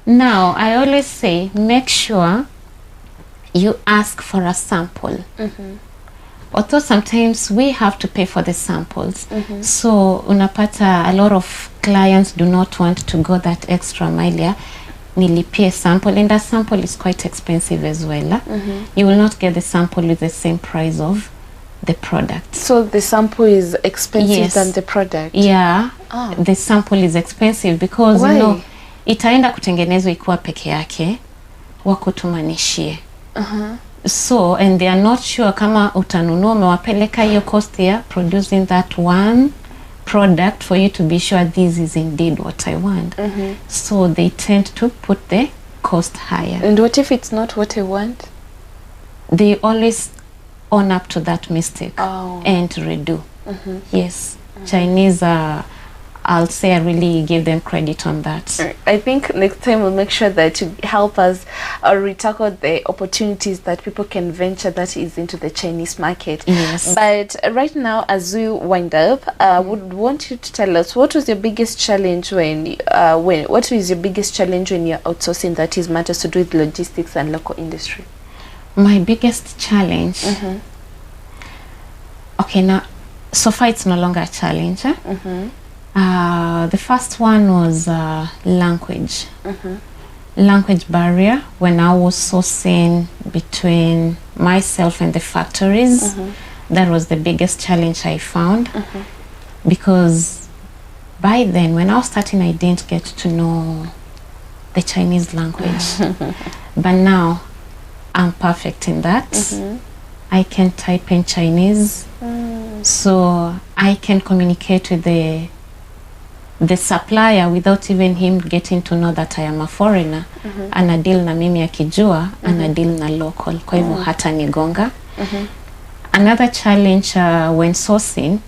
now I always say, make sure you ask for a sample. Although sometimes we have to pay for the samples. So unapata a lot of clients do not want to go that extra mile. Yeah? Nilipie sample, and that sample is quite expensive as well. You will not get the sample with the same price of the product. So the sample is expensive Yes. than the product? Yeah, the sample is expensive because Why? you know, itaenda kutengenezwa ikiwa peke yake, wakutumanishie. So, and they are not sure kama utanunua umewapeleka hiyo cost ya producing that one product for you to be sure this is indeed what I want. So they tend to put the cost higher. And what if it's not what I want? They always own up to that mistake and redo. Yes, Chinese I'll say I really give them credit on that. I think next time we'll make sure that you help us tackle the opportunities that people can venture that is into the Chinese market. Yes. But right now, as we wind up, I would want you to tell us what was your biggest challenge when what is your biggest challenge when you're outsourcing that is matters to do with logistics and local industry? My biggest challenge. Okay, now so far it's no longer a challenge. The first one was language. Language barrier when I was sourcing between myself and the factories. That was the biggest challenge I found. Because by then, when I was starting, I didn't get to know the Chinese language. But now, I'm perfect in that. I can type in Chinese. So I can communicate with the supplier without even him getting to know that I am a foreigner. Ana deal na mimi akijua, ana deal na local. Kwa hivyo hata nigonga. Another challenge when sourcing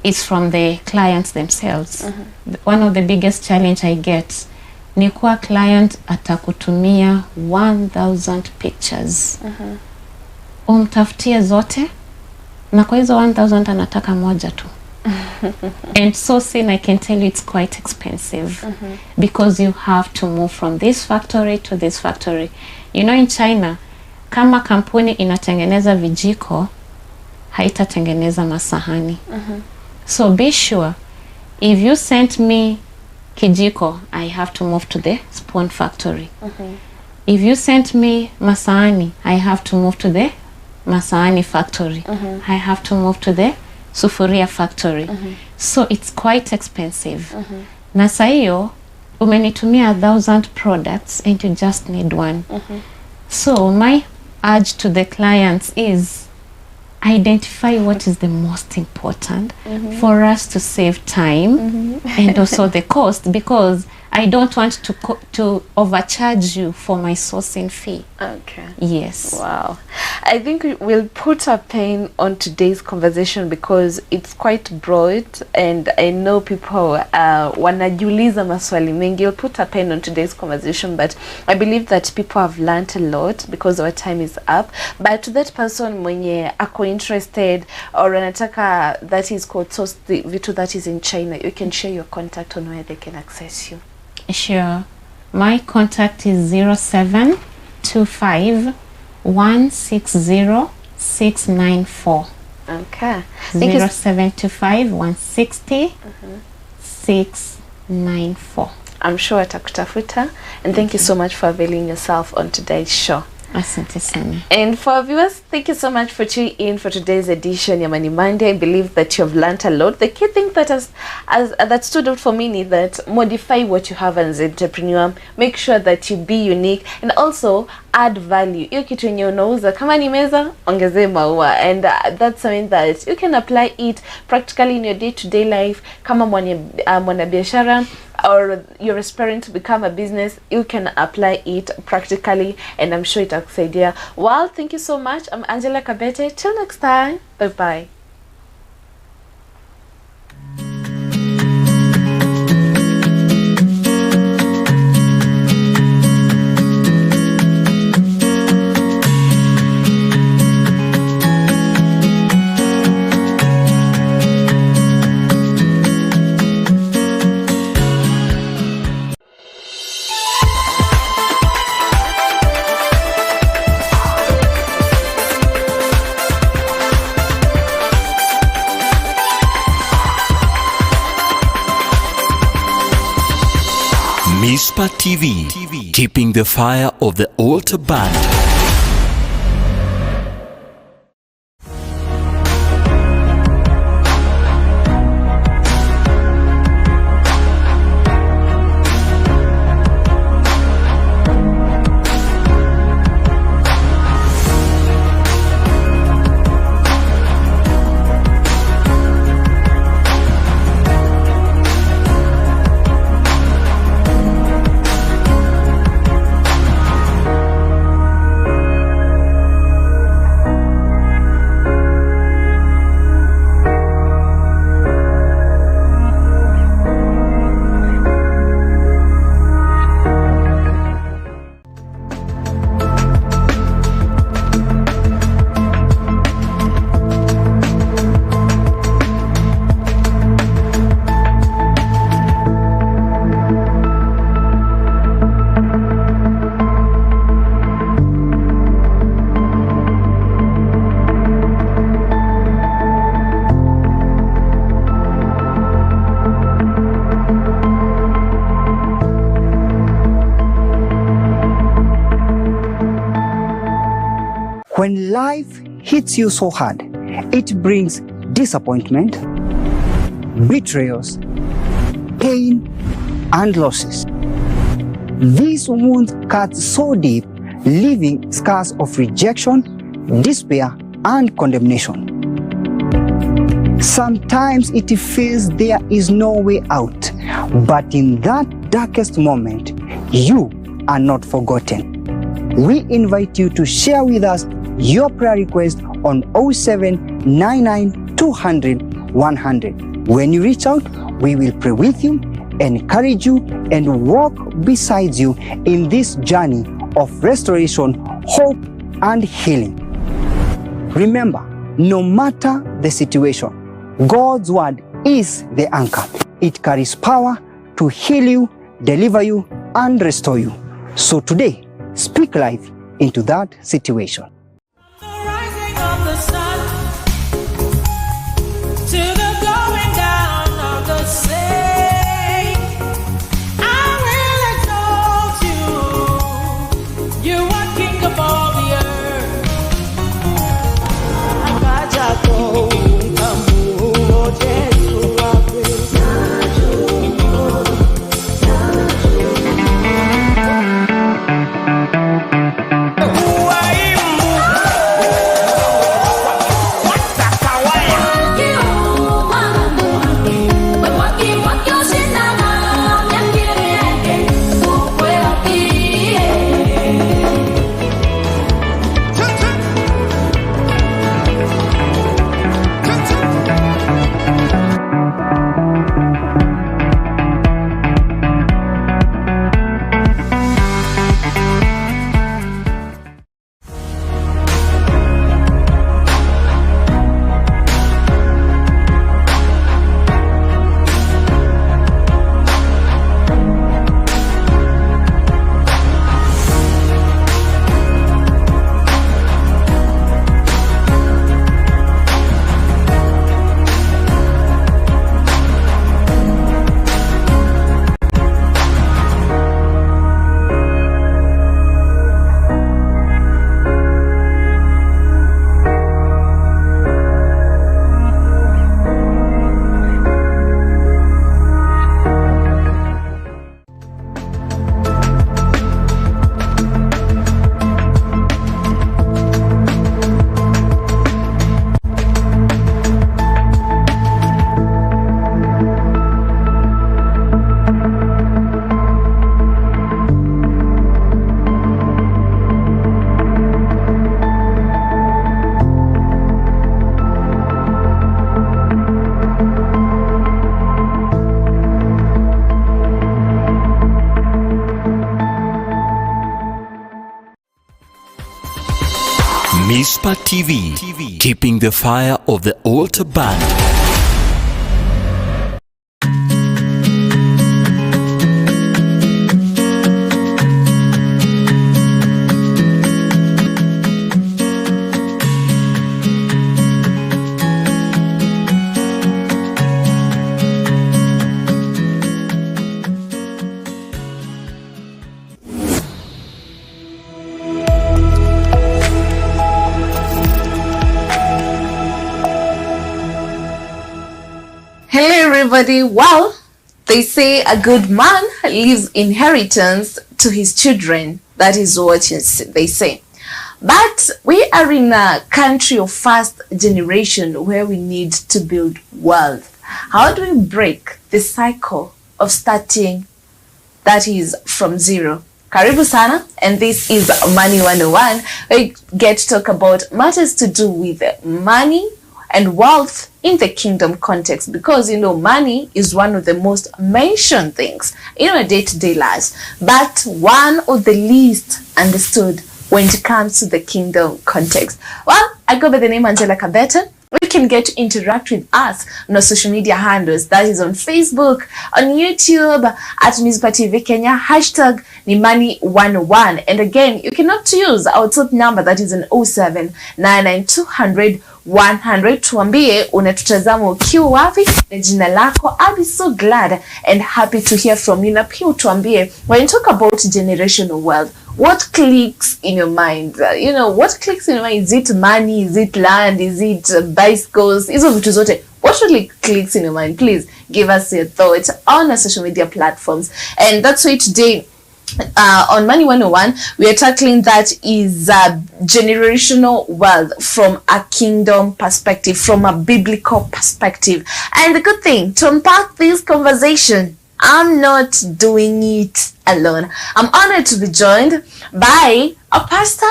is from the clients themselves. One of the biggest challenge I get ni kuwa client atakutumia 1,000 pictures. Umtafutie zote na kwa hizo 1,000 anataka moja tu. And sourcing, I can tell you, it's quite expensive because you have to move from this factory to this factory. You know, in China, kama kampuni inatengeneza vijiko, haitatengeneza masahani. So be sure, if you sent me kijiko, I have to move to the spoon factory. If you sent me masahani, I have to move to the masahani factory. I have to move to the sufuria factory. So it's quite expensive. Na saa hiyo umenitumia 1,000 products and you just need one. So my urge to the clients is identify what is the most important for us to save time and also the cost, because I don't want to overcharge you for my sourcing fee. Okay. Yes. Wow. I think we'll put a pin on today's conversation because it's quite broad and I know people wanajiuliza maswali mengi. We'll put a pin on today's conversation, but I believe that people have learned a lot because our time is up. But to that person mwenye ako interested or anataka that is called source the vitu that is in China, you can share your contact on where they can access you. Sure. My contact is 0725 160 694. Okay. 0725 160 694. I'm sure atakutafuta, and thank you so much for availing yourself on today's show. Asante sana. And for our viewers, thank you so much for tuning in for today's edition of Money Monday. I believe that you have learned a lot. The key thing that that stood out for me is that modify what you have as an entrepreneur. Make sure that you be unique and also add value. Hiyo kitu yenye unauza kama ni meza, ongezee maua. And that's something that you can apply it practically in your day-to-day life. Kama mwana biashara, or you're aspiring to become a business, you can apply it practically, and I'm sure itakusaidia. Well, thank you so much. I'm Angela Kabete. Till next time. Bye-bye. Mizpah TV, keeping the fire of the altar burning. When life hits you so hard, it brings disappointment, betrayals, pain, and losses. These wounds cut so deep, leaving scars of rejection, despair, and condemnation. Sometimes it feels there is no way out, but in that darkest moment, you are not forgotten. We invite you to share with us your prayer request on 0799 200 100. When you reach out, we will pray with you, encourage you, and walk beside you in this journey of restoration, hope, and healing. Remember, no matter the situation, God's word is the anchor. It carries power to heal you, deliver you, and restore you. So today, speak life into that situation. Why Mizpah TV, keeping the fire of the altar burning. Everybody, well, they say a good man leaves inheritance to his children. That is what they say. But we are in a country of first generation where we need to build wealth. How do we break the cycle of starting, that is, from zero? Karibu sana, and this is Money 101. We get to talk about matters to do with money and wealth in the kingdom context, because money is one of the most mentioned things in our day-to-day lives, but one of the least understood when it comes to the kingdom context. Well, I go by the name Angela Kabeta. You can get to interact with us on our social media handles, that is on Facebook, on YouTube, at Mizpah TV Kenya, hashtag ni Money 101. And again, you can opt to use our top number, that is an 0799 100. Tuambie unatutazama ukiwa wapi na jina lako. I'll be so glad and happy to hear from you. Na pia tuambie, when you talk about generational wealth, what clicks in your mind? What clicks in your mind? Is it money? Is it land? Is it bicycles? Hizo vitu zote. What really clicks in your mind? Please give us your thoughts on our social media platforms. And that's why today, on Money 101, we are tackling that is generational wealth from a kingdom perspective, from a biblical perspective. And the good thing, to unpack this conversation, I'm not doing it alone. I'm honored to be joined by a pastor,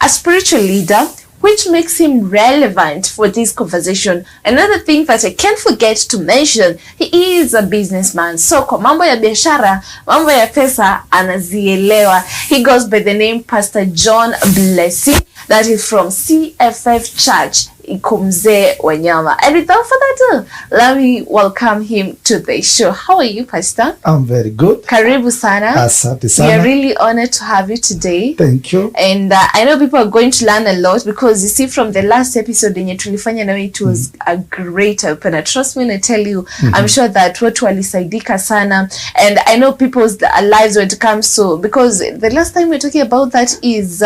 a spiritual leader, which makes him relevant for this conversation. Another thing that I can't forget to mention, he is a businessman. So kwa mambo ya biashara, mambo ya pesa, anazielewa. He goes by the name Pastor John Blessing, that is from CFF Church, Ikumze Wanyama. And without further ado, let me welcome him to the show. How are you, Pastor? I'm very good. Karibu sana. Asante sana. We are really honored to have you today. Thank you. And I know people are going to learn a lot, because you see, from the last episode yenye tulifanya nawe, it was a great opener. Trust me when I tell you, I'm sure that watu walisaidika sana. And I know people's lives when it comes to, because the last time we were talking about that is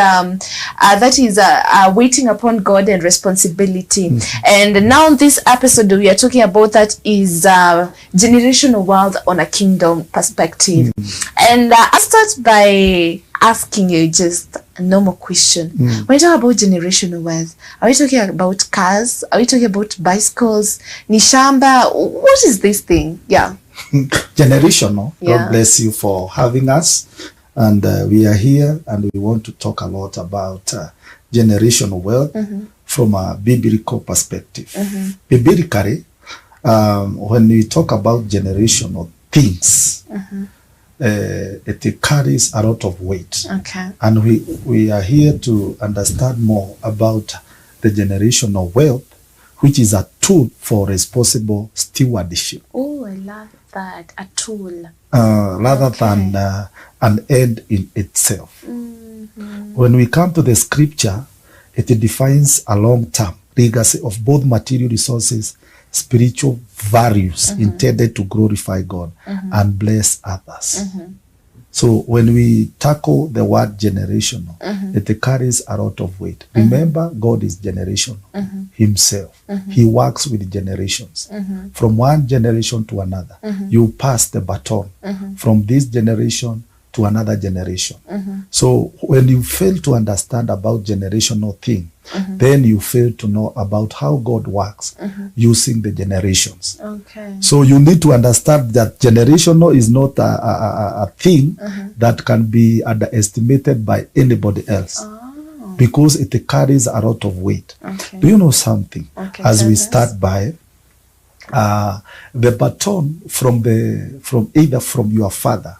waiting upon God and responsibility. And now in this episode we are talking about that is generational wealth on a kingdom perspective. And I'll start by asking you just a normal question. When you talk about generational wealth, are we talking about cars? Are we talking about bicycles? Nishamba? What is this thing? Yeah. Generational. Yeah. God bless you for having us. And we are here and we want to talk a lot about generational wealth from a biblical perspective. Biblically, when we talk about generational things, it carries a lot of weight. Okay. And we are here to understand more about the generational wealth, which is a tool for responsible stewardship. Oh, I love that. A tool. Rather than an end in itself. When we come to the scripture, it defines a long-term legacy of both material resources, spiritual values intended to glorify God and bless others. So when we tackle the word generational, it carries a lot of weight. Remember, God is generational himself. He works with generations. From one generation to another, you pass the baton from this generation to another generation. So when you fail to understand about generational thing, then you fail to know about how God works using the generations. Okay. So you need to understand that generational is not a thing that can be underestimated by anybody else. Because it carries a lot of weight. Okay. Do you know something? Okay, As we start by the baton from either from your father,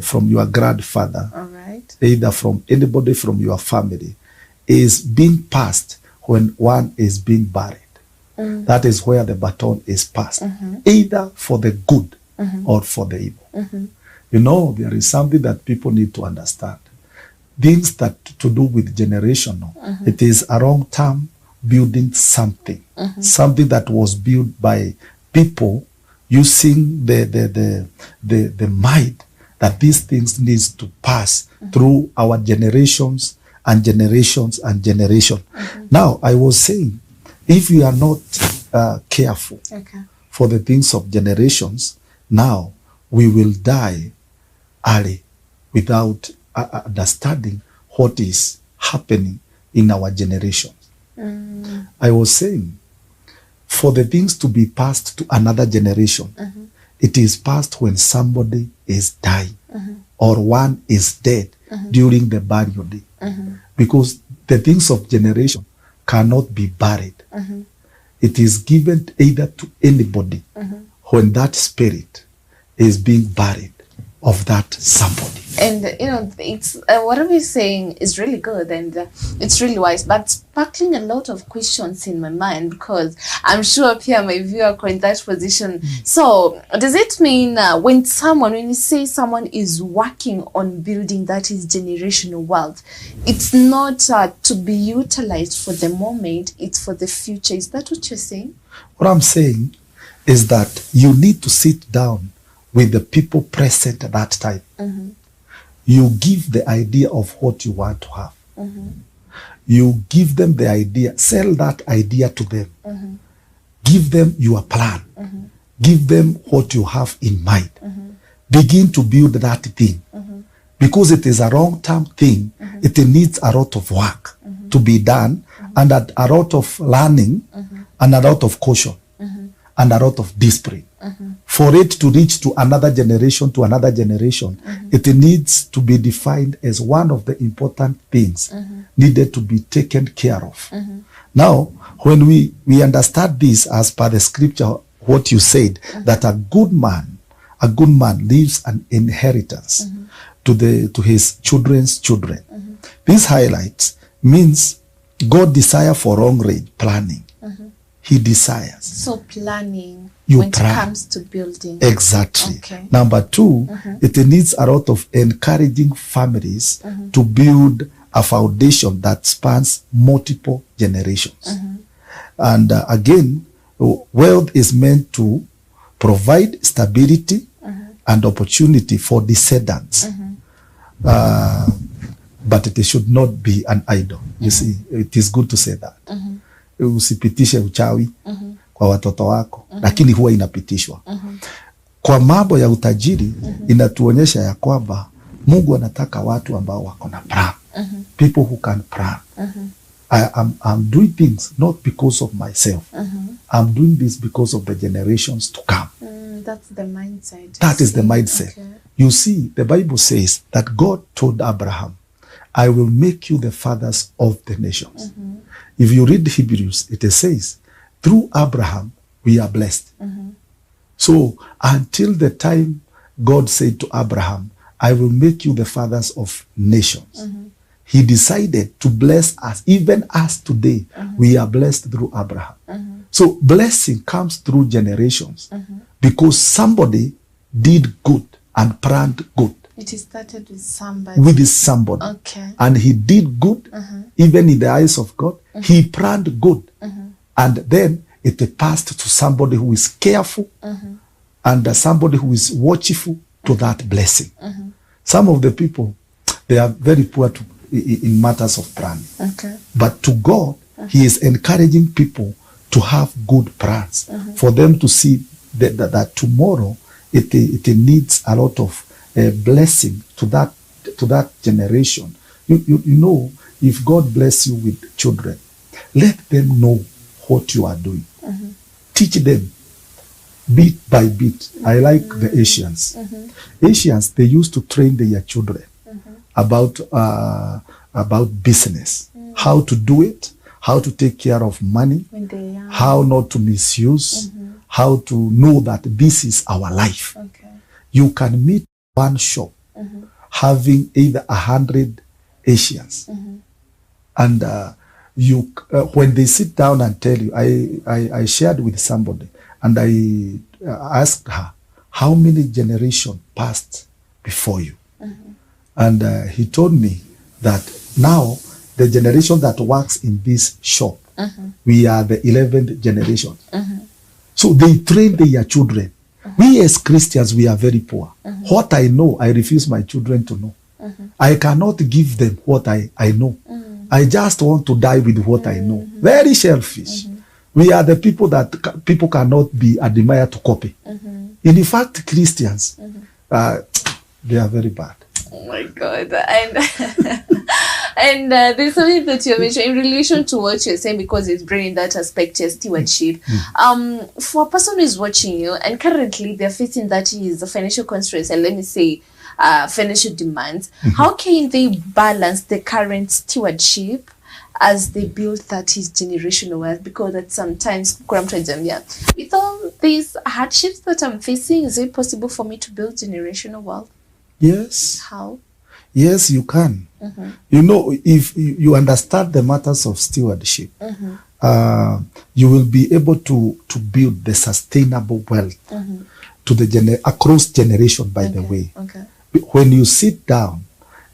from your grandfather, all right, either from anybody from your family, is being passed when one is being buried. That is where the baton is passed, either for the good or for the evil. You know, there is something that people need to understand. Things that to do with generational, it is a wrong term building something, something that was built by people using the might that these things needs to pass through our generations and generations and generation. Now, I was saying, if we are not careful for the things of generations, now we will die early without understanding what is happening in our generations. I was saying, for the things to be passed to another generation, it is passed when somebody is dying or one is dead during the burial day. Because the things of generation cannot be buried. It is given either to anybody when that spirit is being buried of that somebody. And you know, it's whatever you're saying is really good, and it's really wise, but sparkling a lot of questions in my mind, because I'm sure Pia, my viewer, are in that position. So does it mean when you say someone is working on building that is generational wealth, it's not to be utilized for the moment, it's for the future? Is that what you're saying? What I'm saying is that you need to sit down with the people present at that time. You give the idea of what you want to have. You give them the idea, sell that idea to them. Give them your plan. Give them what you have in mind. Begin to build that thing. Because it is a long-term thing, it needs a lot of work to be done, and a lot of learning, and a lot of caution, and a lot of discipline. For it to reach to another generation, it needs to be defined as one of the important things needed to be taken care of. Now, when we understand this as per the scripture, what you said, that a good man leaves an inheritance to his children's children. This highlights means God desire for long range planning. He desires. So planning you when plan. It comes to building. Exactly. Okay. Number two, it needs a lot of encouraging families to build a foundation that spans multiple generations. And again, wealth is meant to provide stability and opportunity for descendants. But it should not be an idol. You see, it is good to say that. Usipitishe uchawi kwa watoto wako, lakini huwa inapitishwa. Kwa mambo ya utajiri, inatuonyesha ya kwamba Mungu anataka watu ambao wako na plan. People who can plan. I'm doing things not because of myself. I'm doing this because of the generations to come. That's the mindset. That is the mindset. Okay. You see, the Bible says that God told Abraham, I will make you the fathers of the nations. If you read Hebrews, it says, through Abraham, we are blessed. So until the time God said to Abraham, I will make you the fathers of nations, he decided to bless us, even as today, we are blessed through Abraham. So blessing comes through generations because somebody did good and planned good. It started with somebody. With somebody. Okay. And he did good, even in the eyes of God. He planned good. And then it passed to somebody who is careful and somebody who is watchful to that blessing. Some of the people, they are very poor in matters of planning. Okay. But to God, he is encouraging people to have good plans, for them to see that tomorrow it needs a lot of blessing to that generation. You know, if God bless you with children, let them know what you are doing. Teach them bit by bit. I like the Asians. Asians, they used to train their children about business, how to do it, how to take care of money, how not to misuse, how to know that this is our life. Okay. You can meet one shop having either 100 Asians, And when they sit down and tell you, I shared with somebody, and I asked her, how many generations passed before you? And he told me that now the generation that works in this shop, we are the 11th generation. So they train their children. We as Christians, we are very poor. What I know, I refuse my children to know. I cannot give them what I know. I just want to die with what I know. Very selfish. We are the people that people cannot be admired to copy. In fact, Christians, they are very bad. Oh my God. And there's something that you mentioned in relation to what you're saying, because it's bringing that aspect of stewardship. For a person who is watching you and currently they're facing that is a financial constraints, and let me say financial demands, how can they balance the current stewardship as they build that is generational wealth? Because that sometimes with all these hardships that I'm facing, is it possible for me to build generational wealth? Yes. How? Yes, you can. You know, if you understand the matters of stewardship, you will be able to build the sustainable wealth to the across generation, by the way. When you sit down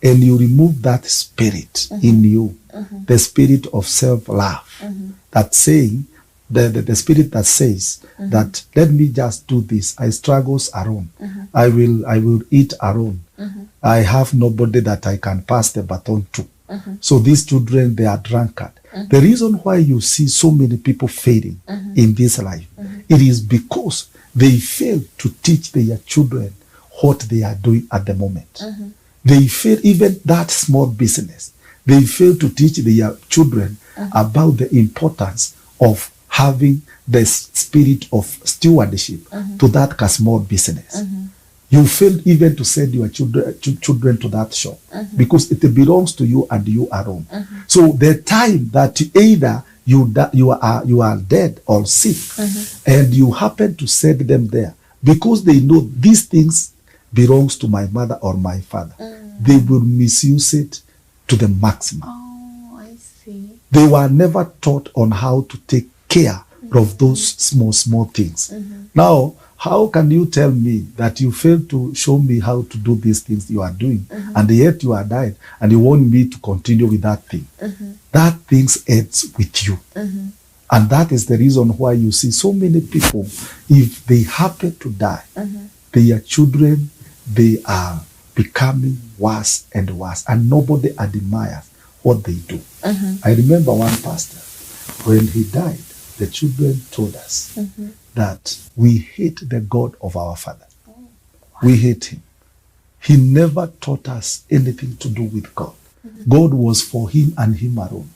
and you remove that spirit in you, the spirit of self-love, that saying, the spirit that says that let me just do this, I struggles alone, I will eat alone, I have nobody that I can pass the baton to. So these children, they are drunkard. The reason why you see so many people failing in this life, it is because they fail to teach their children what they are doing at the moment. They fail even that small business. They fail to teach their children about the importance of having the spirit of stewardship to that small business. You fail even to send your children to that shop because it belongs to you and you alone. So the time that either you are dead or sick, and you happen to send them there because they know these things belongs to my mother or my father, they will misuse it to the maximum. Oh, I see. They were never taught on how to take care of those small things. Now, how can you tell me that you failed to show me how to do these things you are doing, and yet you are dying, and you want me to continue with that thing? That thing ends with you. And that is the reason why you see so many people, if they happen to die, their children, they are becoming worse and worse, and nobody admires what they do. I remember one pastor, when he died, the children told us that we hate the God of our father. We hate him. He never taught us anything to do with God. God was for him and him alone,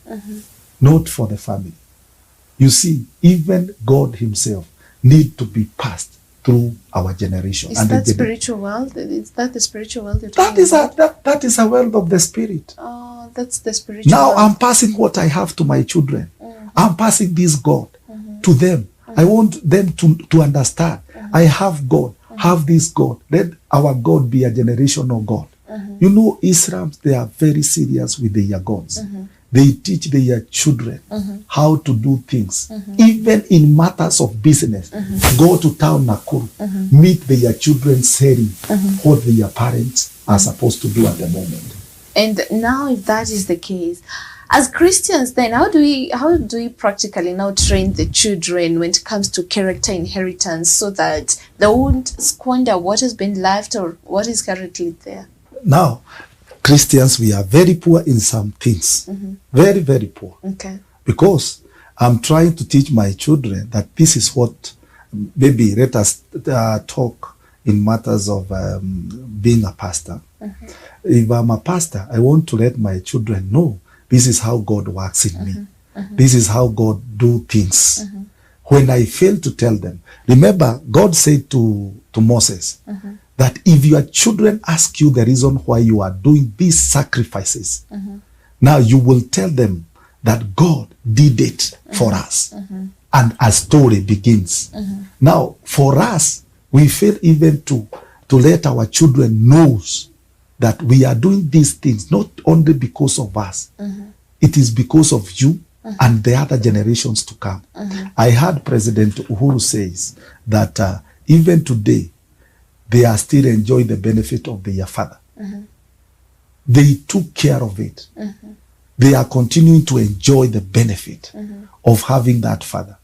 not for the family. You see, even God himself need to be passed through our generation. Is that spiritual wealth? Is that the spiritual wealth? That is a wealth of the spirit. Oh, that's the spiritual Now wealth. I'm passing what I have to my children. I'm passing this God to them. I want them to understand. I have God, have this God. Let our God be a generational God. You know, Islam, they are very serious with their gods. They teach their children how to do things. Even in matters of business, go to town Nakuru, meet their children selling what their parents are supposed to do at the moment. And now, if that is the case, as Christians, then how do we practically now train the children when it comes to character inheritance, so that they won't squander what has been left or what is currently there? Now, Christians, we are very poor in some things. Very, very poor. Okay. Because I'm trying to teach my children that this is what, maybe let us talk in matters of being a pastor. If I'm a pastor, I want to let my children know this is how God works in me. This is how God do things. When I fail to tell them, remember, God said to Moses that if your children ask you the reason why you are doing these sacrifices, now you will tell them that God did it for us. And a story begins. Now, for us, we fail even to let our children know that we are doing these things not only because of us, it is because of you and the other generations to come. I heard President Uhuru says that even today, they are still enjoying the benefit of their father. They took care of it. They are continuing to enjoy the benefit of having that father.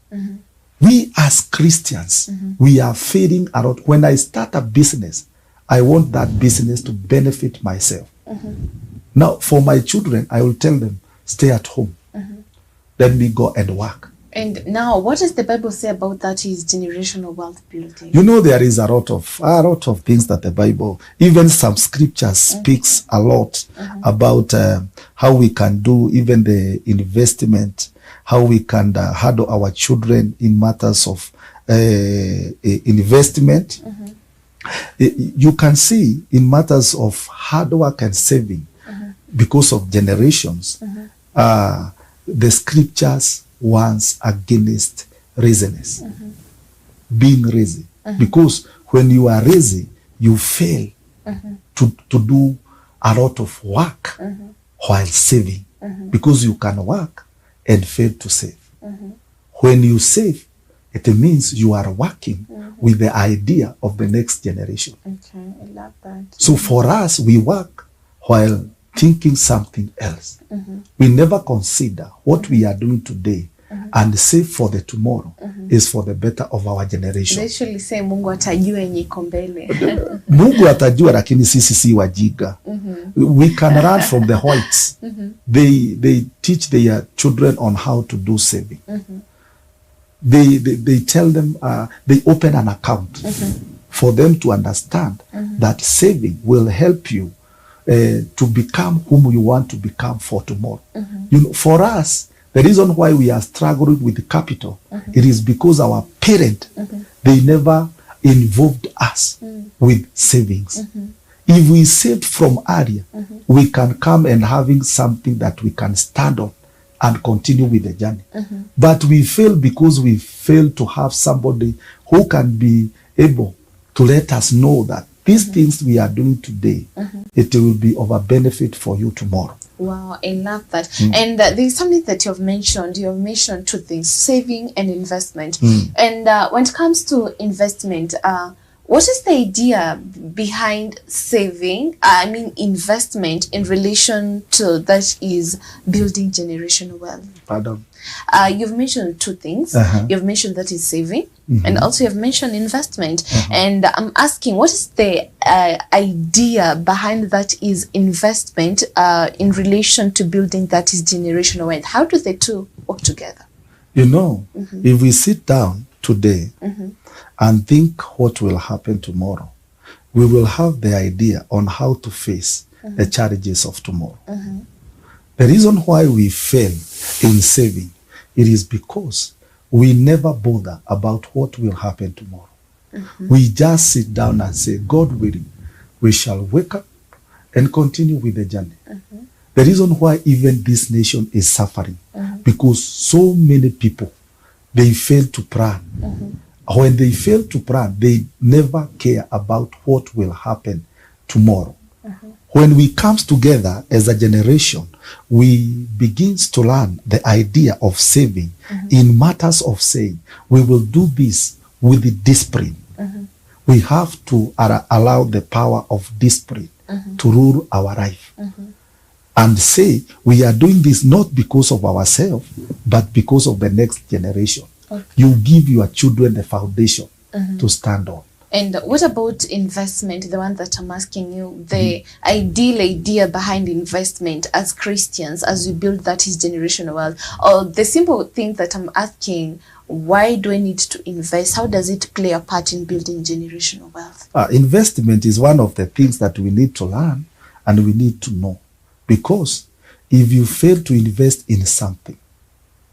We as Christians, we are fading a lot. When I start a business, I want that business to benefit myself. Now, for my children, I will tell them, stay at home. Let me go and work. And now, what does the Bible say about that is generational wealth building? You know, there is a lot of things that the Bible, even some scriptures speaks a lot about how we can do even the investment, how we can handle our children in matters of investment. You can see in matters of hard work and saving, because of generations, the scriptures once against laziness, being lazy. Because when you are lazy, you fail to do a lot of work while saving, because you can work and fail to save. When you save, it means you are working with the idea of the next generation. Okay, I love that. So for us, we work while thinking something else. We never consider what we are doing today and save for the tomorrow is for the better of our generation. They usually say Mungu atajua yenye iko mbele. Mungu atajua, lakini sisi si wajiga. We can learn from the whites. They teach their children on how to do saving. They tell them, they open an account for them to understand that saving will help you to become whom you want to become for tomorrow. You know, for us, the reason why we are struggling with the capital, it is because our parent, they never involved us with savings. If we saved from earlier, we can come and having something that we can stand on and continue with the journey. But we fail because we fail to have somebody who can be able to let us know that these things we are doing today, it will be of a benefit for you tomorrow. Wow, I love that. And there's something that you have mentioned. You have mentioned two things, saving and investment. And when it comes to investment, what is the idea behind saving, investment in relation to that is building generational wealth? Pardon? You've mentioned two things. You've mentioned that is saving, and also you've mentioned investment. And I'm asking, what is the idea behind that is investment in relation to building that is generational wealth? How do the two work together? You know, if we sit down today and think what will happen tomorrow, we will have the idea on how to face the challenges of tomorrow. The reason why we fail in saving, it is because we never bother about what will happen tomorrow. We just sit down and say, God willing, we shall wake up and continue with the journey. The reason why even this nation is suffering, because so many people, they fail to plan. When they fail to plan, they never care about what will happen tomorrow. When we come together as a generation, we begin to learn the idea of saving in matters of saying, we will do this with the discipline. We have to allow the power of discipline to rule our life. And say, we are doing this not because of ourselves, but because of the next generation. You give your children the foundation to stand on. And what about investment, the one that I'm asking you, the ideal idea behind investment as Christians, as we build that is generational wealth? Or the simple thing that I'm asking, why do I need to invest? How does it play a part in building generational wealth? Investment is one of the things that we need to learn and we need to know. Because if you fail to invest in something,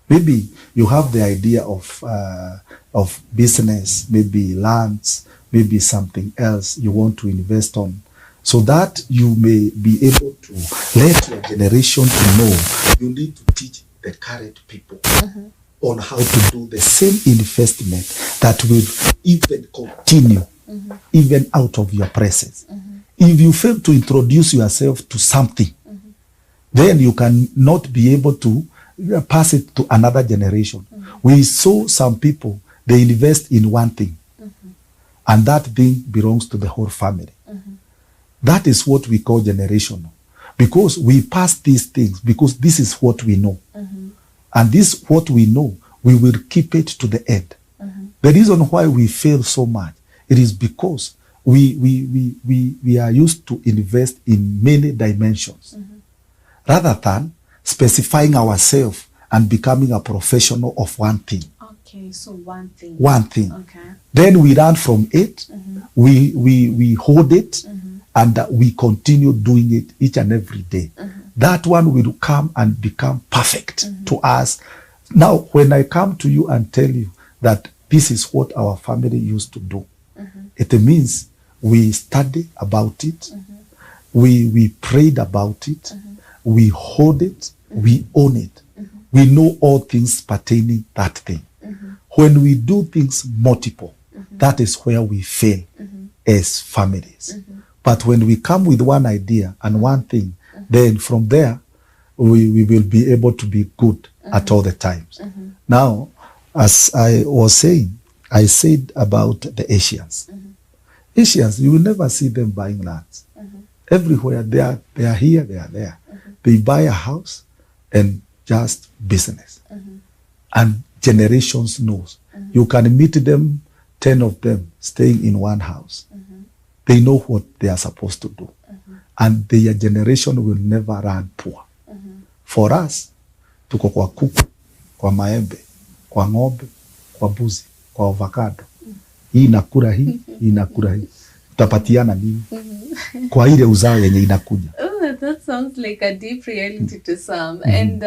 maybe you have the idea of business, maybe lands, maybe something else you want to invest on, so that you may be able to let your generation to know. You need to teach the current people on how to do the same investment that will even continue even out of your presence. If you fail to introduce yourself to something, then you can not be able to pass it to another generation. We saw some people, they invest in one thing, and that thing belongs to the whole family. That is what we call generational, because we pass these things because this is what we know. And this what we know, we will keep it to the end. The reason why we fail so much, it is because we are used to invest in many dimensions rather than specifying ourselves and becoming a professional of one thing. Okay, so one thing. One thing. Okay. Then we learn from it, we hold it, and we continue doing it each and every day. That one will come and become perfect to us. Now, when I come to you and tell you that this is what our family used to do, it means we study about it, we prayed about it, we hold it, we own it. We know all things pertaining that thing. When we do things multiple, that is where we fail as families. But when we come with one idea and one thing, then from there, we will be able to be good at all the times. Now, as I was saying, I said about the Asians. Asians, you will never see them buying lands. Everywhere, they are here, they are there. They buy a house and just business. And generations knows. You can meet them, 10 of them staying in one house. They know what they are supposed to do. And their generation will never run poor. For us, tuko kwa kuku, kwa maembe, kwa ng'ombe, kwa buzi, kwa avocado. Hii inakula hii, hii inakula hii. Tutapatiana nini? Kwa ile uzao yenye inakuja. Oh, that sounds like a deep reality to some. And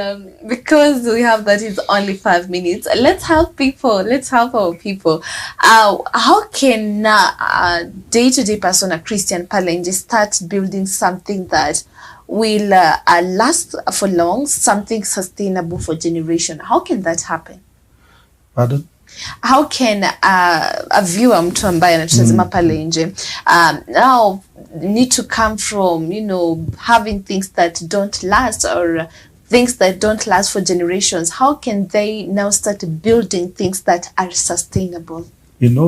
because we have that, it's only 5 minutes. Let's help people. Let's help our people. How can a day-to-day person, a Christian Palenje, start building something that will last for long, something sustainable for generation? How can that happen? Pardon? How can a viewer, mtu ambaye anatazama pale nje, now need to come from, having things that don't last or things that don't last for generations? How can they now start building things that are sustainable?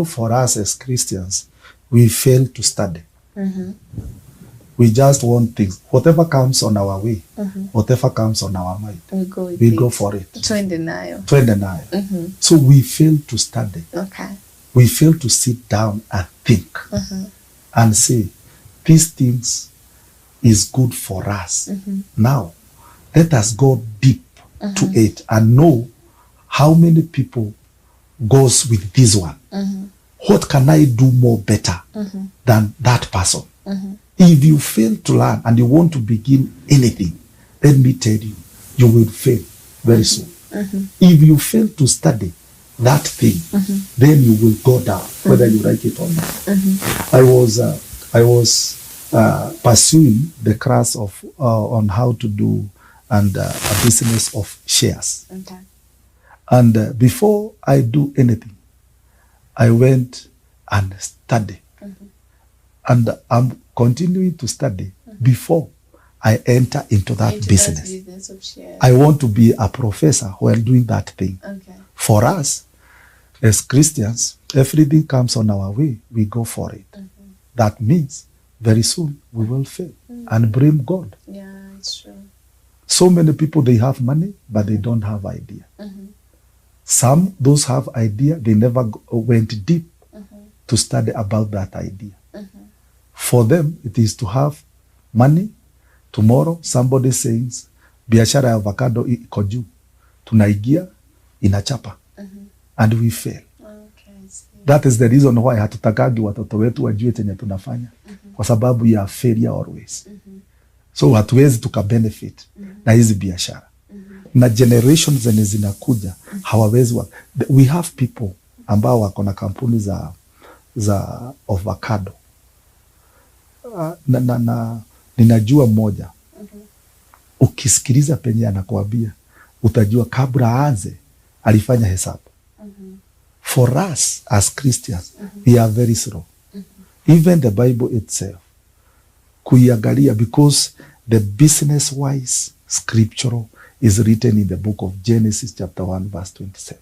For us as Christians, we fail to study. We just want things. Whatever comes on our way, whatever comes on our mind, we go for it. To in denial. So we fail to study. Okay. We fail to sit down and think and say, these things is good for us. Now, let us go deep to it and know how many people goes with this one. What can I do more better than that person? If you fail to learn and you want to begin anything, let me tell you, you will fail very soon. If you fail to study that thing, then you will go down, whether you like it or not. I was pursuing the class of on how to do and a business of shares. Okay. And before I do anything, I went and studied. And I'm continuing to study before I enter into that business of shares. I want to be a professor while doing that thing. Okay. For us, as Christians, everything comes on our way, we go for it. That means very soon we will fail and blame God. Yeah, it's true. So many people, they have money, but they don't have idea. Some, those have idea, they never went deep to study about that idea. For them, it is to have money. Tomorrow, somebody says, biashara ya avocado iko juu. Tunaigia, inachapa. And we fail. Okay, I see. That is the reason why hatutakagi watoto wetu wajue chenye tunafanya. Kwa sababu ya failure always. So hatuwezi tukabenefit na hizi biashara. Na generations zenye zinakuja, hawawezi we have people ambao wako na kampuni za avocado. Ninajua mmoja. Ukisikiliza penye anakuambia, utajua kabla aanze alifanya hesabu. For us as Christians, we are very slow. Even the Bible itself, kuiangalia, because the business wise scriptural, is written in the book of Genesis chapter 1 verse 27.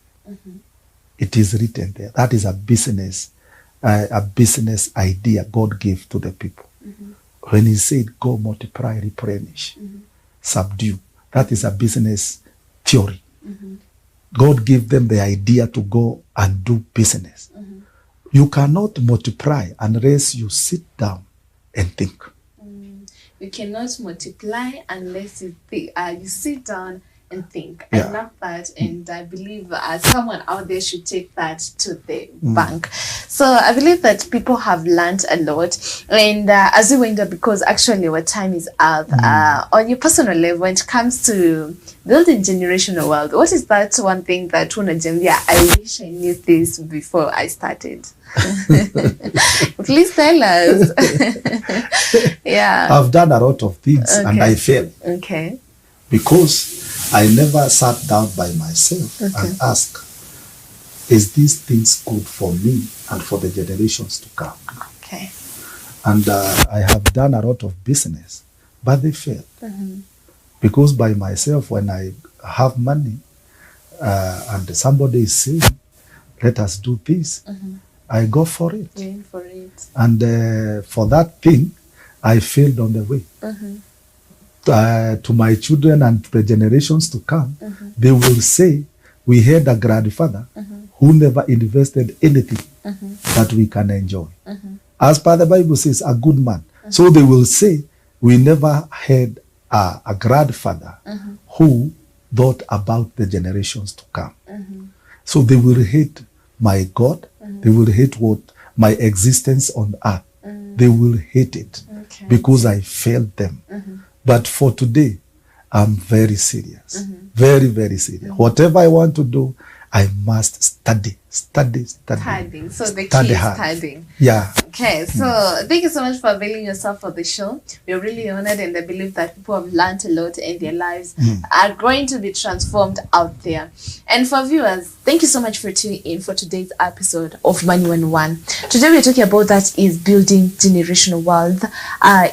It is written there. That is a business idea God gave to the people. When he said, go multiply, replenish, subdue. That is a business theory. God gave them the idea to go and do business. You cannot multiply unless you sit down and think. You cannot multiply unless you sit down and think. Yeah. I love that, and I believe someone out there should take that to the bank. So I believe that people have learned a lot, and as we wind up, because actually our time is up, on your personal level, when it comes to building generational wealth, what is that one thing that I wish I knew this before I started? Please tell us. Yeah, I've done a lot of things and I failed. Okay. Because I never sat down by myself and asked, is these things good for me and for the generations to come? Okay. And I have done a lot of business, but they failed. Because by myself, when I have money and somebody is saying, let us do this, I go for it. And for that thing, I failed on the way. To my children and the generations to come, they will say, we had a grandfather who never invested anything that we can enjoy. As per the Bible says, a good man. So they will say, we never had a grandfather who thought about the generations to come. So they will hate my God. They will hate what my existence on earth. They will hate it because I failed them. But for today, I'm very serious. Very, very serious. Whatever I want to do, I must study. So the key is studying. Yeah. Okay, so thank you so much for availing yourself for the show. We're really honored, and I believe that people have learned a lot and their lives are going to be transformed out there. And for viewers, thank you so much for tuning in for today's episode of Money 101. Today we're talking about that is building generational wealth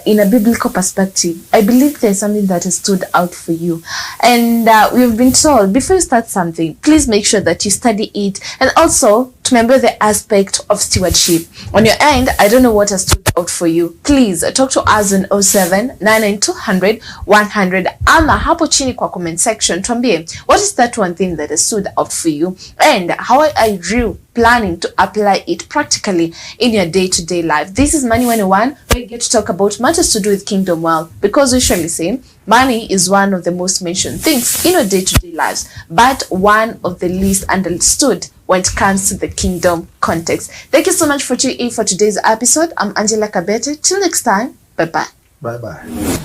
in a biblical perspective. I believe there's something that has stood out for you. And we've been told, before you start something, please make sure that you study it, and also to remember the aspect of stewardship. On your end, I don't know what has stood out for you. Please talk to us on 0799200100 ama hapo chini kwa comment section. Tuambie, what is that one thing that has stood out for you, and how are you planning to apply it practically in your day-to-day life? This is Money 101, where we get to talk about matters to do with kingdom wealth, because we usually say money is one of the most mentioned things in our day-to-day lives, but one of the least understood when it comes to the kingdom context. Thank you so much for tuning in for today's episode. I'm Angela Kabete. Till next time, bye-bye. Bye-bye.